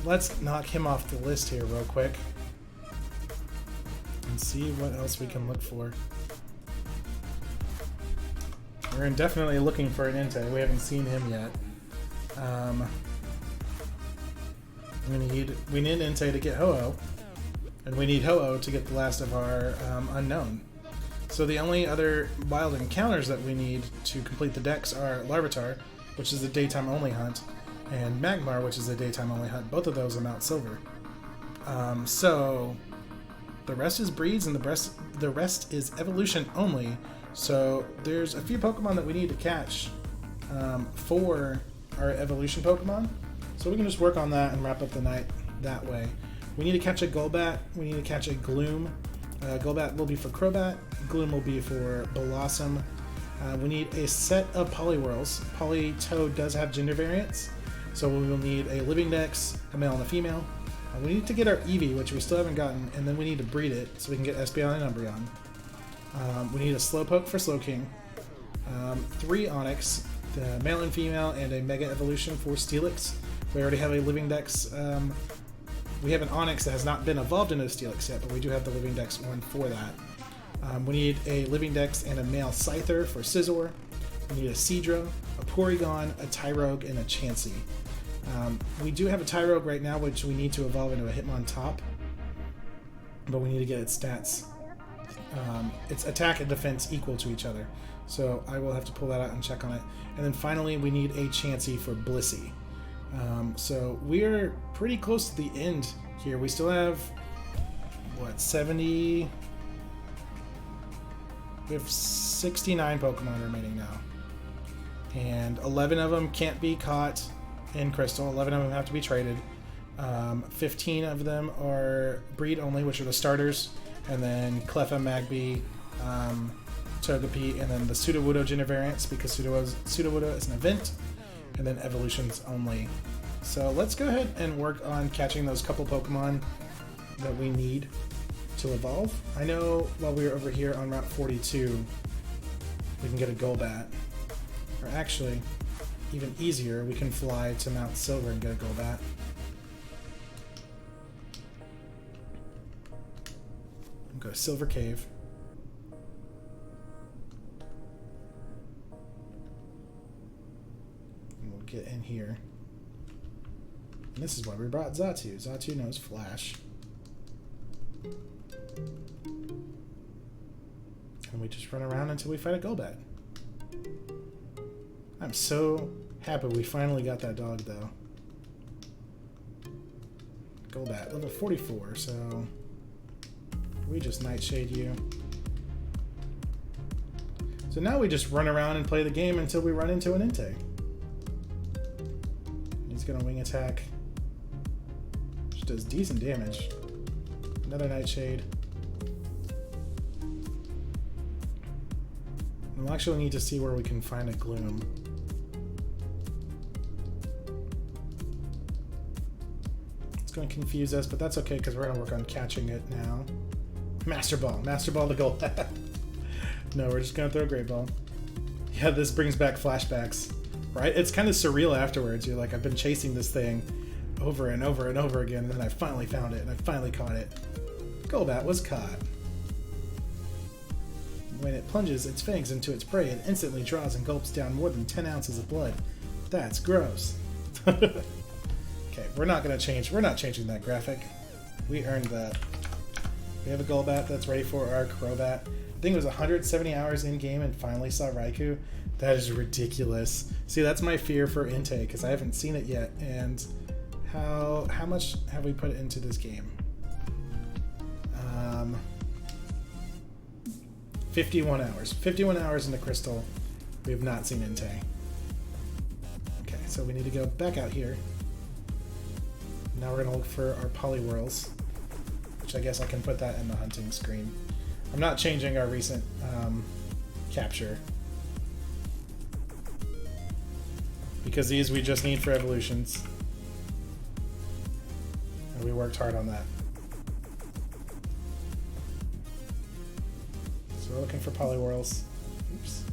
let's knock him off the list here real quick. And see what else we can look for. We're definitely looking for an Entei. We haven't seen him yet. We need an Entei to get Ho-Oh. And we need Ho-Oh to get the last of our unknown. So the only other wild encounters that we need to complete the decks are Larvitar, which is a daytime only hunt, and Magmar, which is a daytime only hunt. Both of those are Mount Silver. So the rest is breeds and the rest is evolution only. So there's a few Pokemon that we need to catch for our evolution Pokemon. So we can just work on that and wrap up the night that way. We need to catch a Golbat. We need to catch a Gloom. Golbat will be for Crobat. Gloom will be for Blossom. We need a set of Poliwhirls. Politoed does have gender variants, so we will need a Living Dex, a male and a female. We need to get our Eevee, which we still haven't gotten, and then we need to breed it so we can get Espeon and Umbreon. We need a Slowpoke for Slowking. 3 Onix, the male and female, and a Mega Evolution for Steelix. We already have a Living Dex. We have an Onix that has not been evolved into a Steelix yet, but we do have the Living Dex one for that. We need a Living Dex and a male Scyther for Scizor. We need a Seadra, a Porygon, a Tyrogue, and a Chansey. We do have a Tyrogue right now, which we need to evolve into a Hitmontop, but we need to get its stats. Its attack and defense equal to each other, so I will have to pull that out and check on it. And then finally, we need a Chansey for Blissey. So we're pretty close to the end here. We still have, what, 70... We have 69 Pokemon remaining now. And 11 of them can't be caught in Crystal. 11 of them have to be traded. 15 of them are breed only, which are the starters. And then Cleffa, Magby, Togepi, and then the Sudowoodo gender variants, because Sudowoodo is an event. And then evolutions only. So let's go ahead and work on catching those couple Pokemon that we need to evolve. I know while we were over here on Route 42, we can get a Golbat. Or actually, even easier, we can fly to Mount Silver and get a Golbat. Go to Silver Cave. And we'll get in here. And this is why we brought Xatu. Xatu knows Flash. And we just run around until we fight a Golbat. I'm so happy we finally got that dog, though. Golbat, level 44, so we just Nightshade you. So now we just run around and play the game until we run into an Entei. He's gonna wing attack, which does decent damage. Another Nightshade. We'll actually need to see where we can find a Gloom. It's going to confuse us, but that's okay because we're going to work on catching it now. Master Ball. Master Ball the Golbat. No, we're just going to throw a Great Ball. Yeah, this brings back flashbacks, right? It's kind of surreal afterwards. You're like, I've been chasing this thing over and over and over again, and then I finally found it, and I finally caught it. Golbat was caught. When it plunges its fangs into its prey, it instantly draws and gulps down more than 10 ounces of blood. That's gross. Okay, we're not changing that graphic. We earned that. We have a Golbat that's ready for our Crobat. I think it was 170 hours in game and finally saw Raikou. That is ridiculous. See, that's my fear for Entei, because I haven't seen it yet. And how much have we put into this game? 51 hours. 51 hours into Crystal. We have not seen Entei. Okay, so we need to go back out here. Now we're going to look for our Poliwhirls, which I guess I can put that in the hunting screen. I'm not changing our recent capture, because these we just need for evolutions. And we worked hard on that. So we're looking for Poliwhirls. Oops.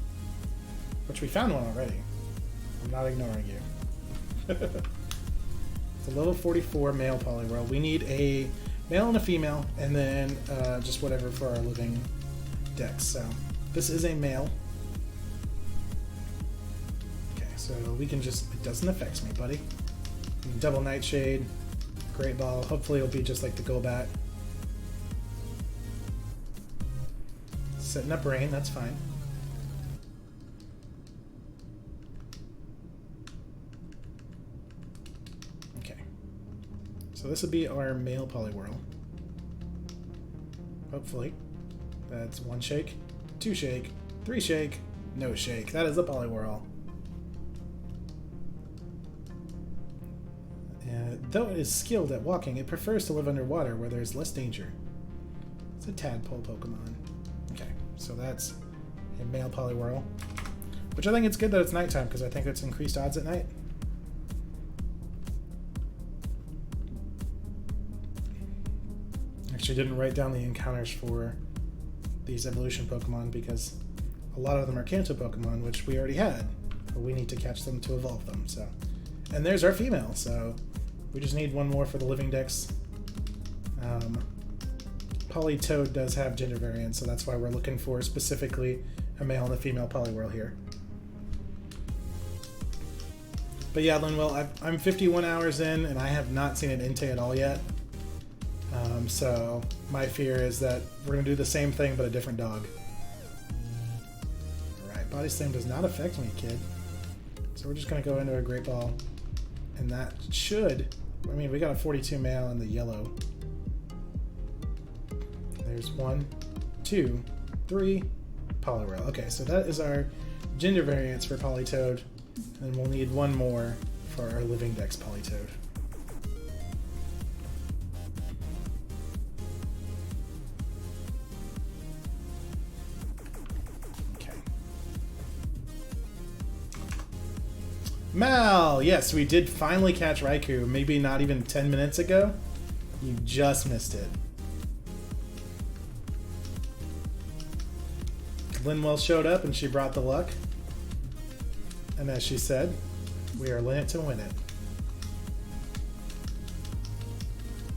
Which we found one already. I'm not ignoring you. It's a level 44 male Poliwhirl. We need a male and a female, and then just whatever for our living dex. So this is a male. Okay, so we can just, it doesn't affect me, buddy. Double Nightshade, Great Ball. Hopefully it'll be just like the Golbat. setting up rain, that's fine. Okay. So this will be our male polywhirl. Hopefully. That's 1 shake, 2 shake, 3 shake, no shake. That is a polywhirl. Though it is skilled at walking, it prefers to live underwater where there's less danger. It's a tadpole Pokemon. Okay, so that's a male polywhirl. Which I think it's good that it's nighttime, because I think it's increased odds at night. Actually didn't write down the encounters for these evolution Pokemon, because a lot of them are Kanto Pokemon, which we already had. But we need to catch them to evolve them, so. And there's our female, so we just need one more for the living dex. Politoad does have gender variants, so that's why we're looking for specifically a male and a female polywhirl here. But yeah, Linwell, I'm 51 hours in, and I have not seen an Entei at all yet. So my fear is that we're going to do the same thing, but a different dog. Alright, Body Slam does not affect me, kid. So we're just going to go into a Great Ball. And that should... I mean, we got a 42 male in the yellow. There's 1, 2, 3, Poliwhirl. Okay, so that is our gender variants for Politoad. And we'll need one more for our Living Dex Politoad. Okay. Mal! Yes, we did finally catch Raikou. Maybe not even 10 minutes ago. You just missed it. Linwell showed up and she brought the luck. And as she said, we are in it to win it.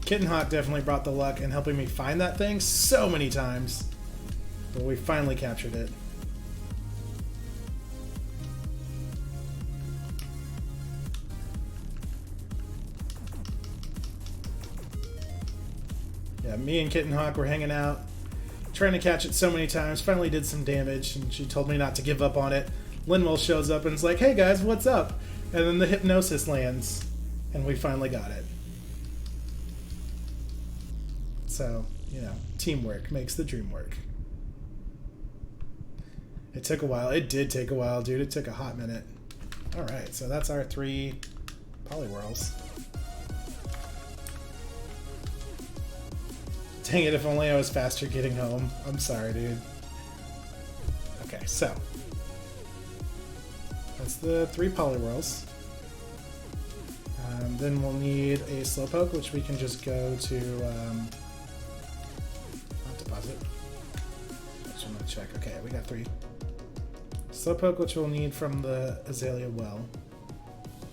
Kittenhawk definitely brought the luck in helping me find that thing so many times. But we finally captured it. Yeah, me and Kittenhawk were hanging out, trying to catch it so many times, finally did some damage, and she told me not to give up on it. Linwell shows up and is like, hey guys, what's up? And then the hypnosis lands, and we finally got it. So, you know, teamwork makes the dream work. It took a while. It did take a while, dude. It took a hot minute. Alright, so that's our 3 Poliwhirls. Dang it, if only I was faster getting home. I'm sorry, dude. Okay, so. That's the 3 Poliwhirls. Then we'll need a Slowpoke, which we can just go to... not deposit. I just want to check. Okay, we got 3. Slowpoke, which we'll need from the Azalea Well.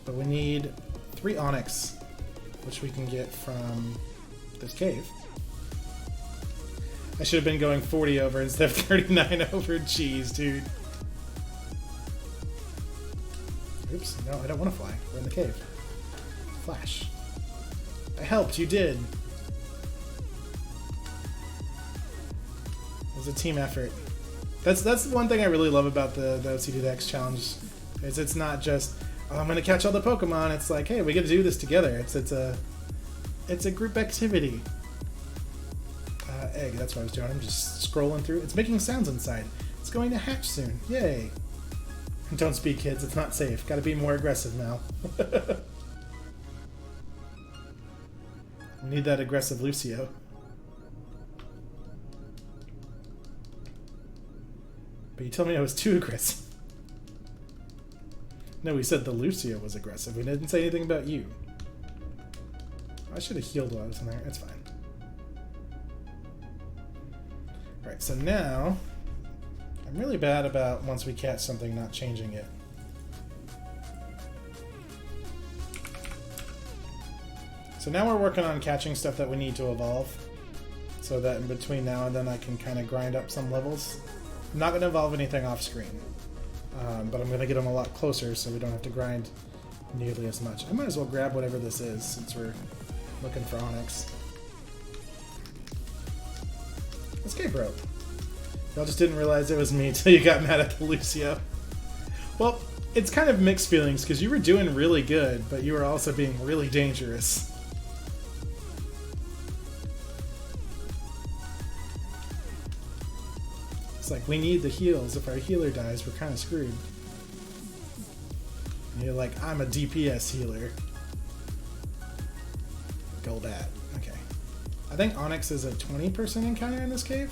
But we need 3 Onyx, which we can get from this cave. I should have been going 40 over instead of 39 over. Jeez, dude. Oops, no, I don't want to fly. We're in the cave. Flash. I helped, you did. It was a team effort. That's one thing I really love about the OCD Dex challenge, is it's not just, oh, I'm gonna catch all the Pokemon. It's like, hey, we get to do this together. It's a group activity. Egg, that's what I was doing. I'm just scrolling through. It's making sounds inside. It's going to hatch soon. Yay. Don't speak, kids. It's not safe. Gotta be more aggressive now. We need that aggressive Lucio. But you told me I was too aggressive. No, we said the Lucio was aggressive. We didn't say anything about you. I should have healed while I was in there. It's fine. Alright, so now, I'm really bad about once we catch something not changing it. So now we're working on catching stuff that we need to evolve, so that in between now and then I can kind of grind up some levels. I'm not going to evolve anything off screen, but I'm going to get them a lot closer so we don't have to grind nearly as much. I might as well grab whatever this is since we're looking for Onyx. Escape rope. Y'all just didn't realize it was me until you got mad at the Lucio. Well, it's kind of mixed feelings because you were doing really good, but you were also being really dangerous. It's like, we need the heals. If our healer dies, we're kind of screwed. And you're like, I'm a DPS healer. Goldat. Okay. I think Onyx is a 20% encounter in this cave.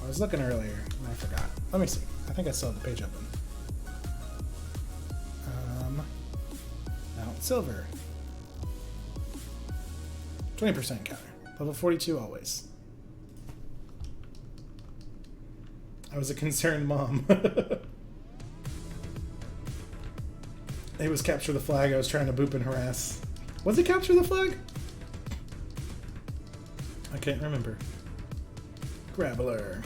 I was looking earlier and I forgot. Let me see. I think I still have the page open. Mount Silver. 20% encounter. Level 42 always. I was a concerned mom. It was capture the flag. I was trying to boop and harass. Was it capture the flag? I can't remember. Grappler.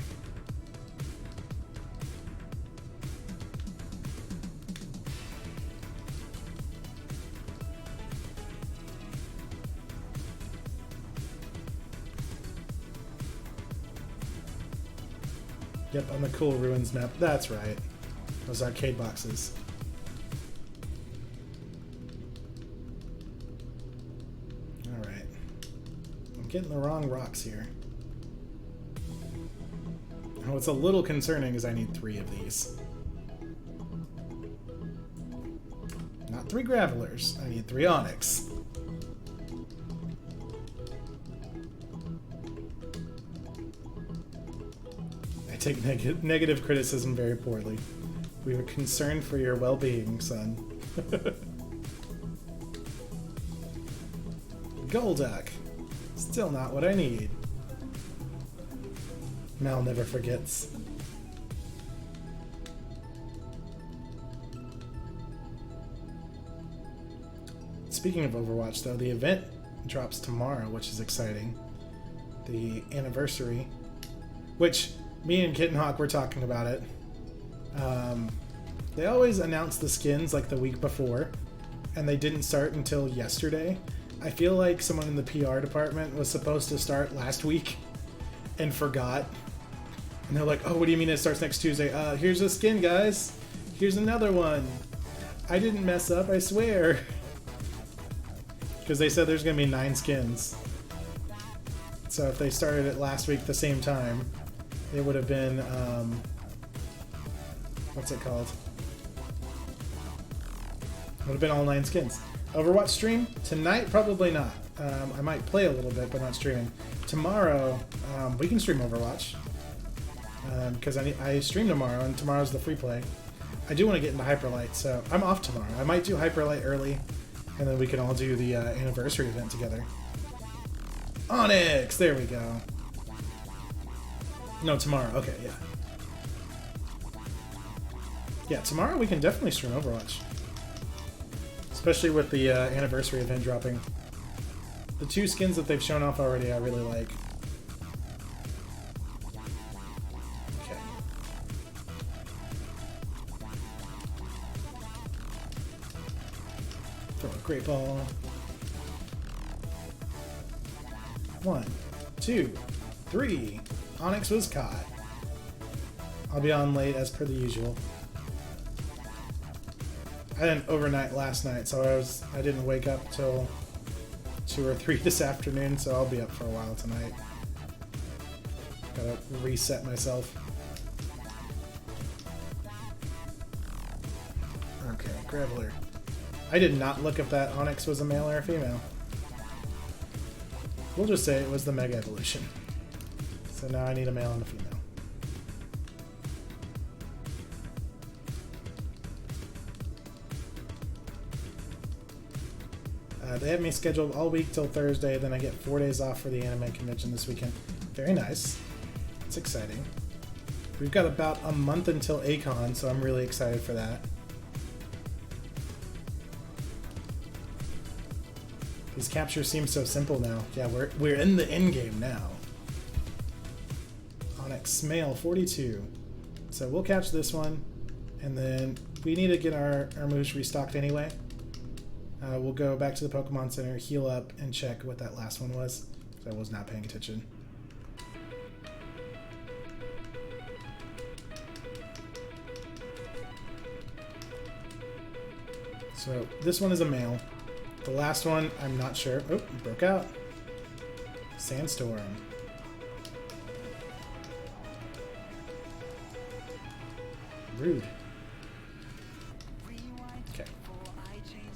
Yep, on the cool ruins map. That's right. Those arcade boxes. Alright. I'm getting the wrong rocks here. What's a little concerning is I need 3 of these. Not 3 gravelers. I need 3 onyx. I take negative criticism very poorly. We were concerned for your well-being, son. Golduck. Still not what I need. Mal never forgets. Speaking of Overwatch, though, the event drops tomorrow, which is exciting. The anniversary, which me and Kitten Hawk were talking about it. They always announce the skins like the week before, and they didn't start until yesterday. I feel like someone in the PR department was supposed to start last week and forgot. And they're like, oh, what do you mean it starts next Tuesday? Here's a skin, guys. Here's another one. I didn't mess up, I swear. Because they said there's going to be 9 skins. So if they started it last week at the same time, it would have been, what's it called? Would have been all 9 skins. Overwatch stream? Tonight, probably not. I might play a little bit, but not streaming. Tomorrow, we can stream Overwatch. Because I stream tomorrow, and tomorrow's the free play. I do want to get into Hyperlight, so I'm off tomorrow. I might do Hyperlight early, and then we can all do the anniversary event together. Onyx! There we go. No, tomorrow. Okay, yeah. Yeah, tomorrow we can definitely stream Overwatch. Especially with the anniversary event dropping. The 2 skins that they've shown off already I really like. Okay. Throw a great ball. 1, 2, 3. Onyx was caught. I'll be on late as per the usual. I didn't overnight last night, so I didn't wake up till 2 or 3 this afternoon, so I'll be up for a while tonight. Gotta reset myself. Okay, Graveler. I did not look if that Onyx was a male or a female. We'll just say it was the Mega Evolution. So now I need a male and a female. They have me scheduled all week till Thursday, then I get 4 days off for the anime convention this weekend. Very nice. It's exciting. We've got about a month until A-Kon, so I'm really excited for that. These captures seem so simple now. Yeah, we're in the end game now. Onyx male 42. So we'll catch this one, and then we need to get our moves restocked anyway. We'll go back to the Pokemon Center, heal up, and check what that last one was, because I was not paying attention. So this one is a male. The last one, I'm not sure. Oh, it broke out. Sandstorm. Rude. Okay.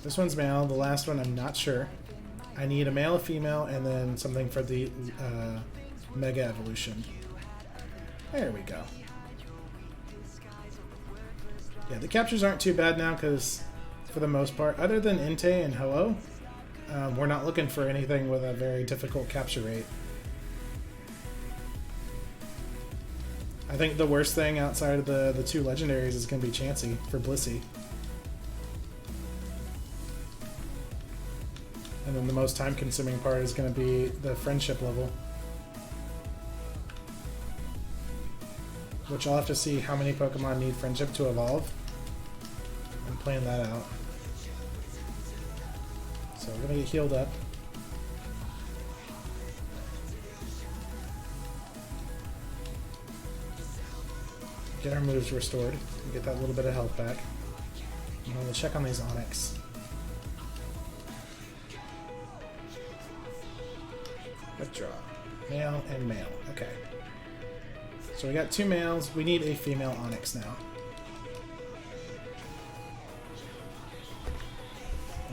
This one's male. The last one, I'm not sure. I need a male, a female, and then something for the Mega Evolution. There we go. Yeah, the captures aren't too bad now because, for the most part, other than Inte and Hello, we're not looking for anything with a very difficult capture rate. I think the worst thing outside of the two legendaries is going to be Chansey for Blissey. And then the most time-consuming part is going to be the friendship level. Which I'll have to see how many Pokemon need friendship to evolve. And plan that out. So we're going to get healed up. Get our moves restored. And get that little bit of health back. And we'll check on these Onix. Withdraw. Male and male. Okay. So we got two males. We need a female Onix now.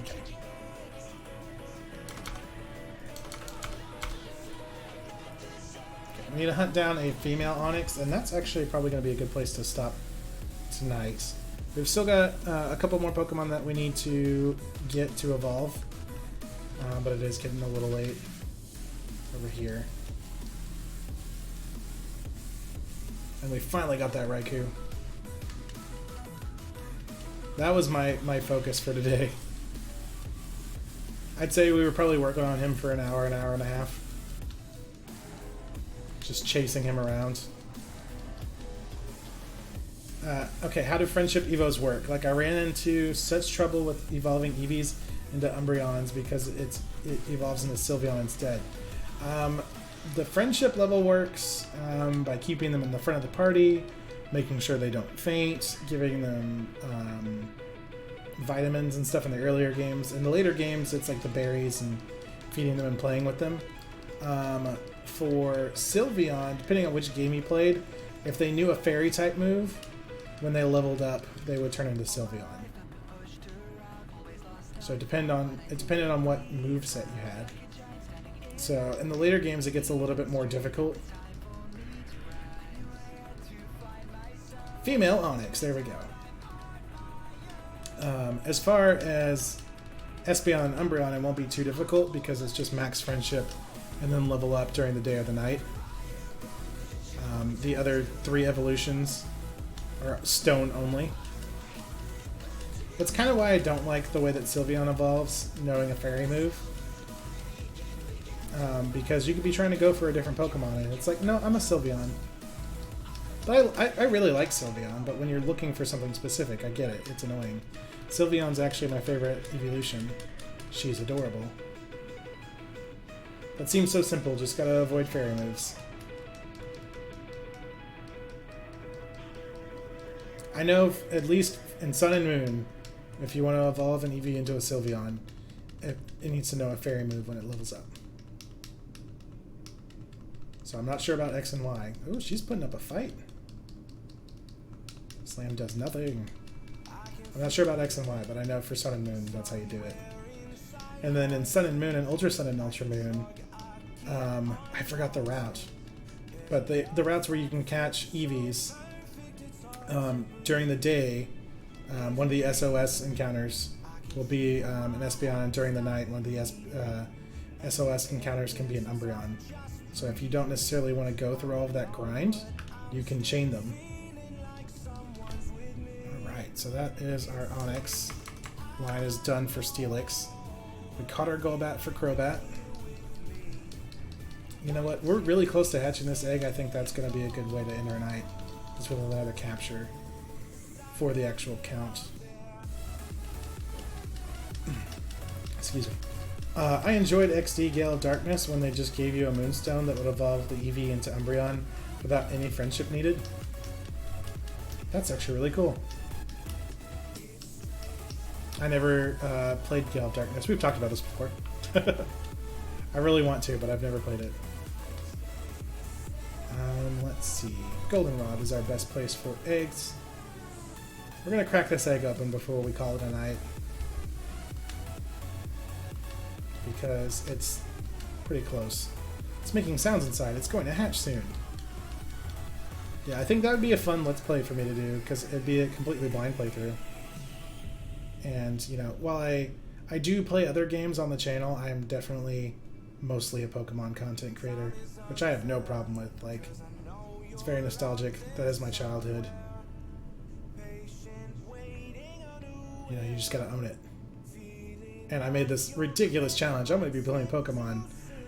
Okay. We need to hunt down a female Onix, and that's actually probably going to be a good place to stop tonight. We've still got a couple more Pokemon that we need to get to evolve, but it is getting a little late over here. And we finally got that Raikou. That was my focus for today. I'd say we were probably working on him for an hour and a half. Just chasing him around. Okay, how do friendship evos work? Like, I ran into such trouble with evolving Eevees into Umbreons because it evolves into Sylveon instead. The friendship level works by keeping them in the front of the party, making sure they don't faint, giving them vitamins and stuff in the earlier games. In the later games, it's like the berries and feeding them and playing with them. For Sylveon, depending on which game you played, if they knew a fairy type move, when they leveled up, they would turn into Sylveon. So it depended on what moveset you had. So in the later games, it gets a little bit more difficult. Female Onix, there we go. As far as Espeon and Umbreon, it won't be too difficult because it's just max friendship and then level up during the day or the night. The other three evolutions are stone only. That's kind of why I don't like the way that Sylveon evolves, knowing a fairy move. Because you could be trying to go for a different Pokemon, and it's like, no, I'm a Sylveon. But I really like Sylveon, but when you're looking for something specific, I get it. It's annoying. Sylveon's actually my favorite evolution. She's adorable. That seems so simple, just gotta avoid fairy moves. I know, at least in Sun and Moon, if you want to evolve an Eevee into a Sylveon, it needs to know a fairy move when it levels up. So I'm not sure about X and Y. Oh, she's putting up a fight. Slam does nothing. I'm not sure about X and Y, but I know for Sun and Moon, that's how you do it. And then in Sun and Moon and Ultra Sun and Ultra Moon, I forgot the route. But the routes where you can catch Eevees during the day, one of the SOS encounters will be an Espeon, and during the night, one of the SOS encounters can be an Umbreon. So if you don't necessarily want to go through all of that grind, you can chain them. Alright, so that is our Onix. Line is done for Steelix. We caught our Golbat for Crobat. You know what? We're really close to hatching this egg. I think that's going to be a good way to end our night. Just with another capture for the actual count. Excuse me. I enjoyed XD Gale of Darkness when they just gave you a Moonstone that would evolve the Eevee into Umbreon without any friendship needed. That's actually really cool. I never played Gale of Darkness. We've talked about this before. I really want to, but I've never played it. Let's see. Goldenrod is our best place for eggs. We're going to crack this egg open before we call it a night. Because it's pretty close. It's making sounds inside. It's going to hatch soon. Yeah, I think that would be a fun Let's Play for me to do, because it'd be a completely blind playthrough. And, you know, while I do play other games on the channel, I am definitely mostly a Pokemon content creator, which I have no problem with. Like, it's very nostalgic. That is my childhood. You know, you just gotta own it. And I made this ridiculous challenge. I'm gonna be playing Pokemon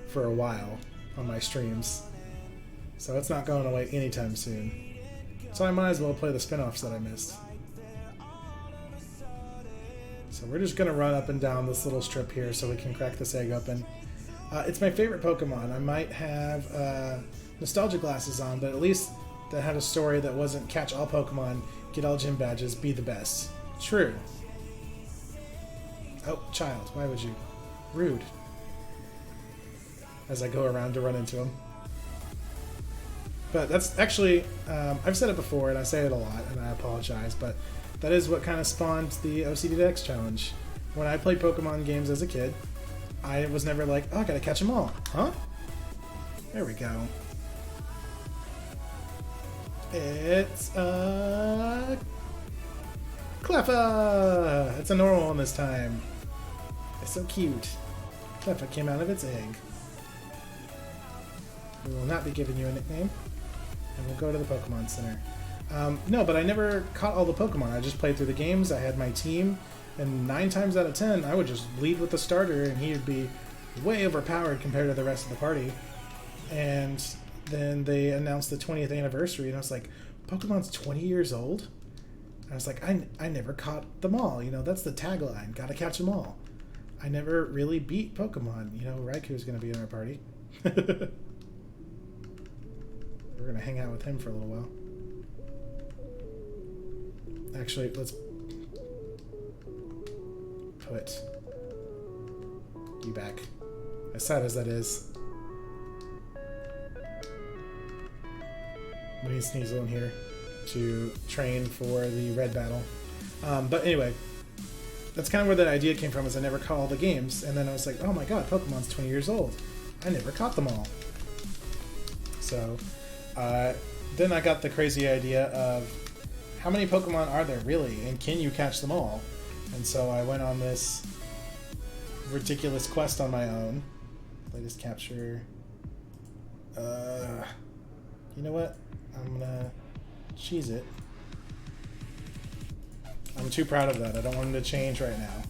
for a while on my streams. So it's not going away anytime soon. So I might as well play the spin-offs that I missed. So we're just going to run up and down this little strip here so we can crack this egg open. It's my favorite Pokemon. I might have nostalgia glasses on, but at least that had a story that wasn't catch all Pokemon, get all gym badges, be the best. True. Oh, child, why would you? Rude. As I go around to run into him. But that's actually, I've said it before and I say it a lot and I apologize, but that is what kind of spawned the OCD Dex challenge. When I played Pokemon games as a kid, I was never like, oh, I gotta catch them all. Huh? There we go. It's Cleffa! It's a normal one this time. It's so cute. Cleffa came out of its egg. We will not be giving you a nickname. And we'll go to the Pokemon Center. No, but I never caught all the Pokemon. I just played through the games. I had my team. And 9 times out of 10, I would just lead with the starter, and he would be way overpowered compared to the rest of the party. And then they announced the 20th anniversary, and I was like, Pokemon's 20 years old? And I was like, I never caught them all. You know, that's the tagline. Gotta catch them all. I never really beat Pokemon. You know, Raikou's gonna be in our party. We're gonna hang out with him for a little while. Actually, let's put you back. As sad as that is. We need Sneasel in here to train for the red battle. But anyway, that's kind of where that idea came from, is I never caught all the games. And then I was like, oh my god, Pokemon's 20 years old. I never caught them all. So, then I got the crazy idea of how many Pokemon are there really, and can you catch them all? And so I went on this ridiculous quest on my own. Latest capture. You know what? I'm gonna cheese it. I'm too proud of that. I don't want him to change right now.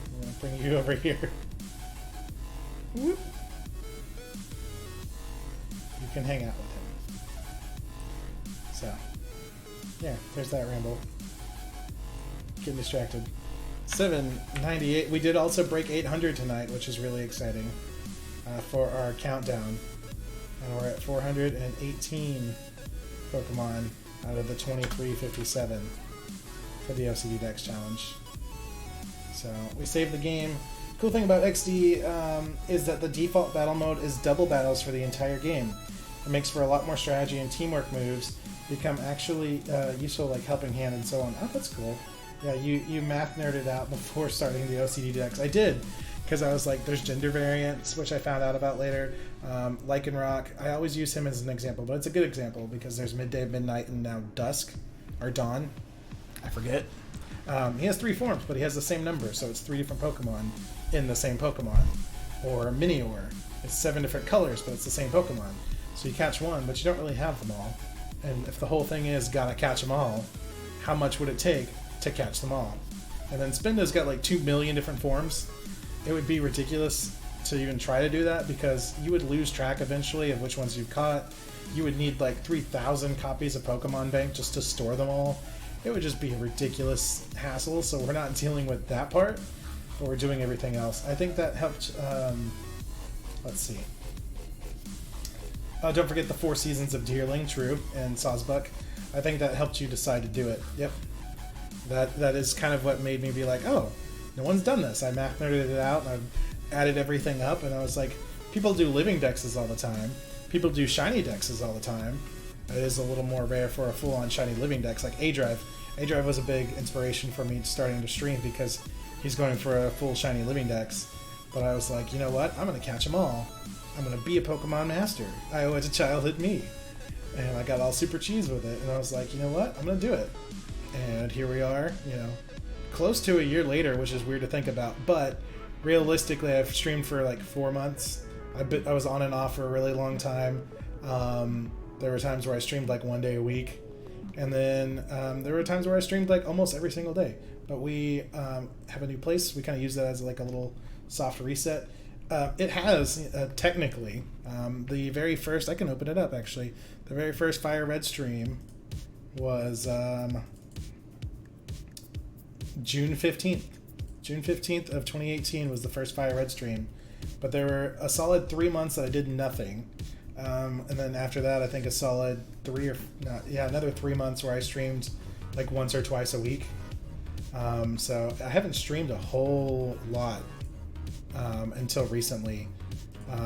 I'm gonna bring you over here. Whoop. You can hang out with him. So, yeah, there's that ramble. Getting distracted. 798. We did also break 800 tonight, which is really exciting for our countdown. And we're at 418 Pokemon out of the 2357 for the OCD Dex challenge. So we saved the game. Cool thing about XD is that the default battle mode is double battles for the entire game. It makes for a lot more strategy, and teamwork moves become actually useful, like Helping Hand and so on. Oh, that's cool. Yeah, you math nerded out before starting the OCD Dex. I did, because I was like, there's gender variants, which I found out about later. Lycanroc, I always use him as an example, but it's a good example because there's midday, midnight, and now dusk, or dawn. I forget. He has 3 forms, but he has the same number, so it's 3 different Pokemon in the same Pokemon. Or Minior, it's 7 different colors, but it's the same Pokemon. So you catch one, but you don't really have them all. And if the whole thing is gotta catch them all, how much would it take to catch them all? And then Spinda's got like 2 million different forms. It would be ridiculous to even try to do that, because you would lose track eventually of which ones you've caught. You would need like 3,000 copies of Pokemon Bank just to store them all. It would just be a ridiculous hassle, so we're not dealing with that part, but we're doing everything else. I think that helped, let's see. Don't forget the 4 seasons of Deerling, true, and Sawsbuck. I think that helped you decide to do it. Yep. That is kind of what made me be like, oh, no one's done this. I math nerded it out and I've added everything up, and I was like, people do living dexes all the time. People do shiny dexes all the time. It is a little more rare for a full-on shiny living dex like Aedrive. Aedrive was a big inspiration for me starting to stream because he's going for a full shiny living dex. But I was like, you know what? I'm going to catch them all. I'm going to be a Pokemon master. I owe it to childhood me. And I got all super cheese with it. And I was like, you know what? I'm going to do it. And here we are, close to a year later, which is weird to think about. But realistically, I've streamed for like 4 months. I was on and off for a really long time. There were times where I streamed like 1 day a week. And then there were times where I streamed like almost every single day. But we have a new place. We kind of use that as like a little soft reset. It has, technically, the very first, I can open it up actually, the very first Fire Red stream was June 15th. June 15th of 2018 was the first Fire Red stream. But there were a solid 3 months that I did nothing. And then after that, I think a solid another 3 months where I streamed like once or twice a week. So I haven't streamed a whole lot until recently,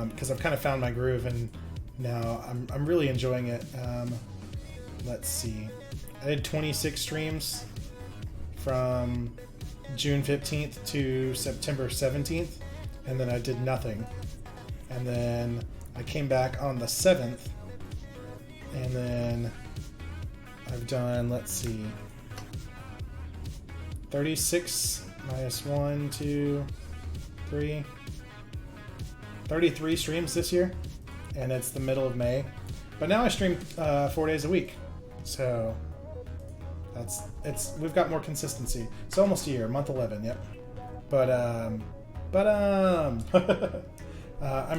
because I've kind of found my groove, and now I'm really enjoying it. Let's see, I did 26 streams from June 15th to September 17th, and then I did nothing, and then I came back on the 7th, and then I've done, let's see, 36 minus 1, 2, 3, 33 streams this year, and it's the middle of May. But now I stream 4 days a week, so we've got more consistency. It's almost a year, month 11, yep. But I'm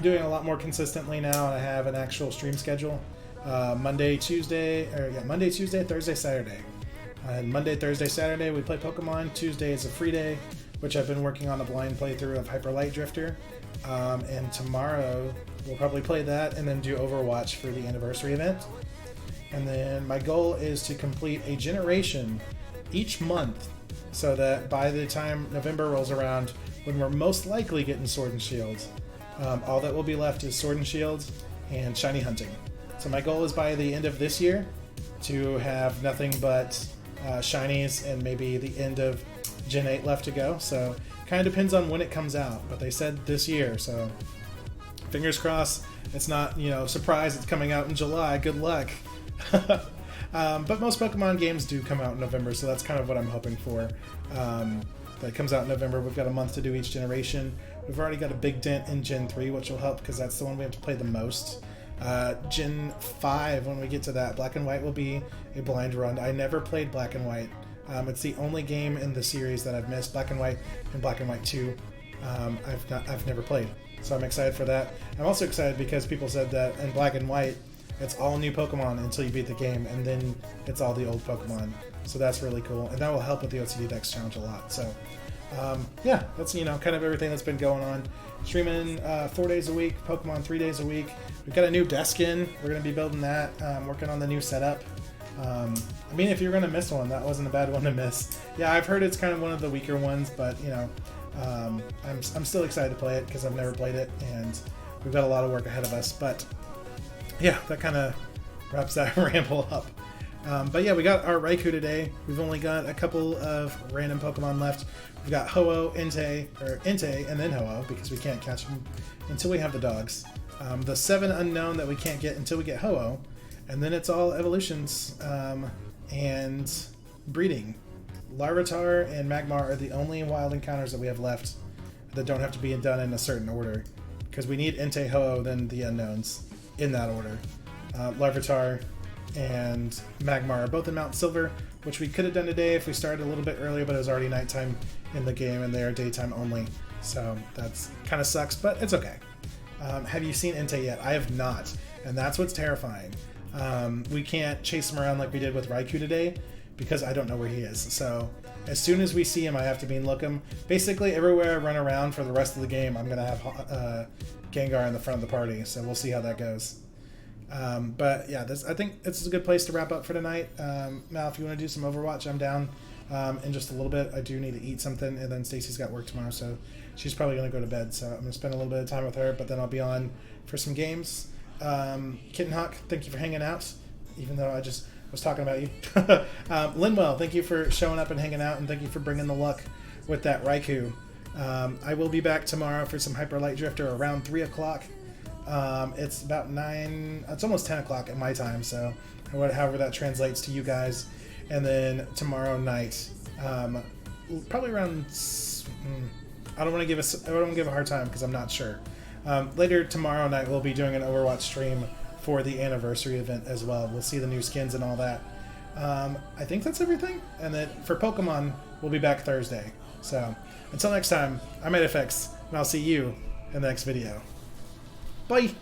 doing a lot more consistently now, and I have an actual stream schedule. Monday, Tuesday, Thursday, Saturday. And Monday, Thursday, Saturday we play Pokemon. Tuesday is a free day, which I've been working on a blind playthrough of Hyper Light Drifter. And tomorrow we'll probably play that and then do Overwatch for the anniversary event. And then my goal is to complete a generation each month, so that by the time November rolls around, when we're most likely getting Sword and Shield, all that will be left is Sword and Shield and shiny hunting. So my goal is by the end of this year to have nothing but shinies and maybe the end of Gen 8 left to go. So kind of depends on when it comes out, but they said this year, so fingers crossed. It's not, surprise it's coming out in July. Good luck. But most Pokemon games do come out in November, so that's kind of what I'm hoping for. That it comes out in November. We've got a month to do each generation. We've already got a big dent in Gen 3, which will help because that's the one we have to play the most. Gen 5, when we get to that, Black and White will be a blind run. I never played Black and White. It's the only game in the series that I've missed. Black and White and Black and White 2, I've never played. So I'm excited for that. I'm also excited because people said that in Black and White, it's all new Pokemon until you beat the game, and then it's all the old Pokemon. So that's really cool, and that will help with the OCD Dex challenge a lot. So yeah, that's kind of everything that's been going on. Streaming 4 days a week, Pokemon 3 days a week. We've got a new desk in. We're going to be building that, working on the new setup. I mean, if you're going to miss one, that wasn't a bad one to miss. Yeah, I've heard it's kind of one of the weaker ones, but I'm still excited to play it because I've never played it, and we've got a lot of work ahead of us. But yeah, that kind of wraps that ramble up. But yeah, we got our Raikou today. We've only got a couple of random Pokemon left. We've got Ho-Oh, Entei, and then Ho-Oh, because we can't catch them until we have the dogs. The 7 unknown that we can't get until we get Ho-Oh. And then it's all evolutions and breeding. Larvitar and Magmar are the only wild encounters that we have left that don't have to be done in a certain order. Because we need Entei, Ho-Oh, then the unknowns in that order. Larvitar and Magmar are both in Mount Silver, which we could have done today if we started a little bit earlier, but it was already nighttime in the game and they are daytime only. So that's kind of sucks, but it's okay. Have you seen Entei yet? I have not, and that's what's terrifying. We can't chase him around like we did with Raikou today because I don't know where he is. So as soon as we see him, I have to look him. Basically, everywhere I run around for the rest of the game, I'm going to have Gengar in the front of the party, so we'll see how that goes. But yeah, I think this is a good place to wrap up for tonight. Mal, if you want to do some Overwatch, I'm down. In just a little bit, I do need to eat something, and then Stacy's got work tomorrow, so she's probably going to go to bed. So I'm going to spend a little bit of time with her, but then I'll be on for some games. Kitten Hawk, thank you for hanging out, even though I just was talking about you. Linwell, thank you for showing up and hanging out, and thank you for bringing the luck with that Raikou. I will be back tomorrow for some Hyper Light Drifter around 3 o'clock. It's about 9, it's almost 10 o'clock at my time, so however that translates to you guys. And then tomorrow night, probably around, I don't want to give a hard time because I'm not sure. Later tomorrow night, we'll be doing an Overwatch stream for the anniversary event as well. We'll see the new skins and all that. I think that's everything. And then for Pokemon, we'll be back Thursday. So until next time, I'm Aedifex, and I'll see you in the next video. Bye!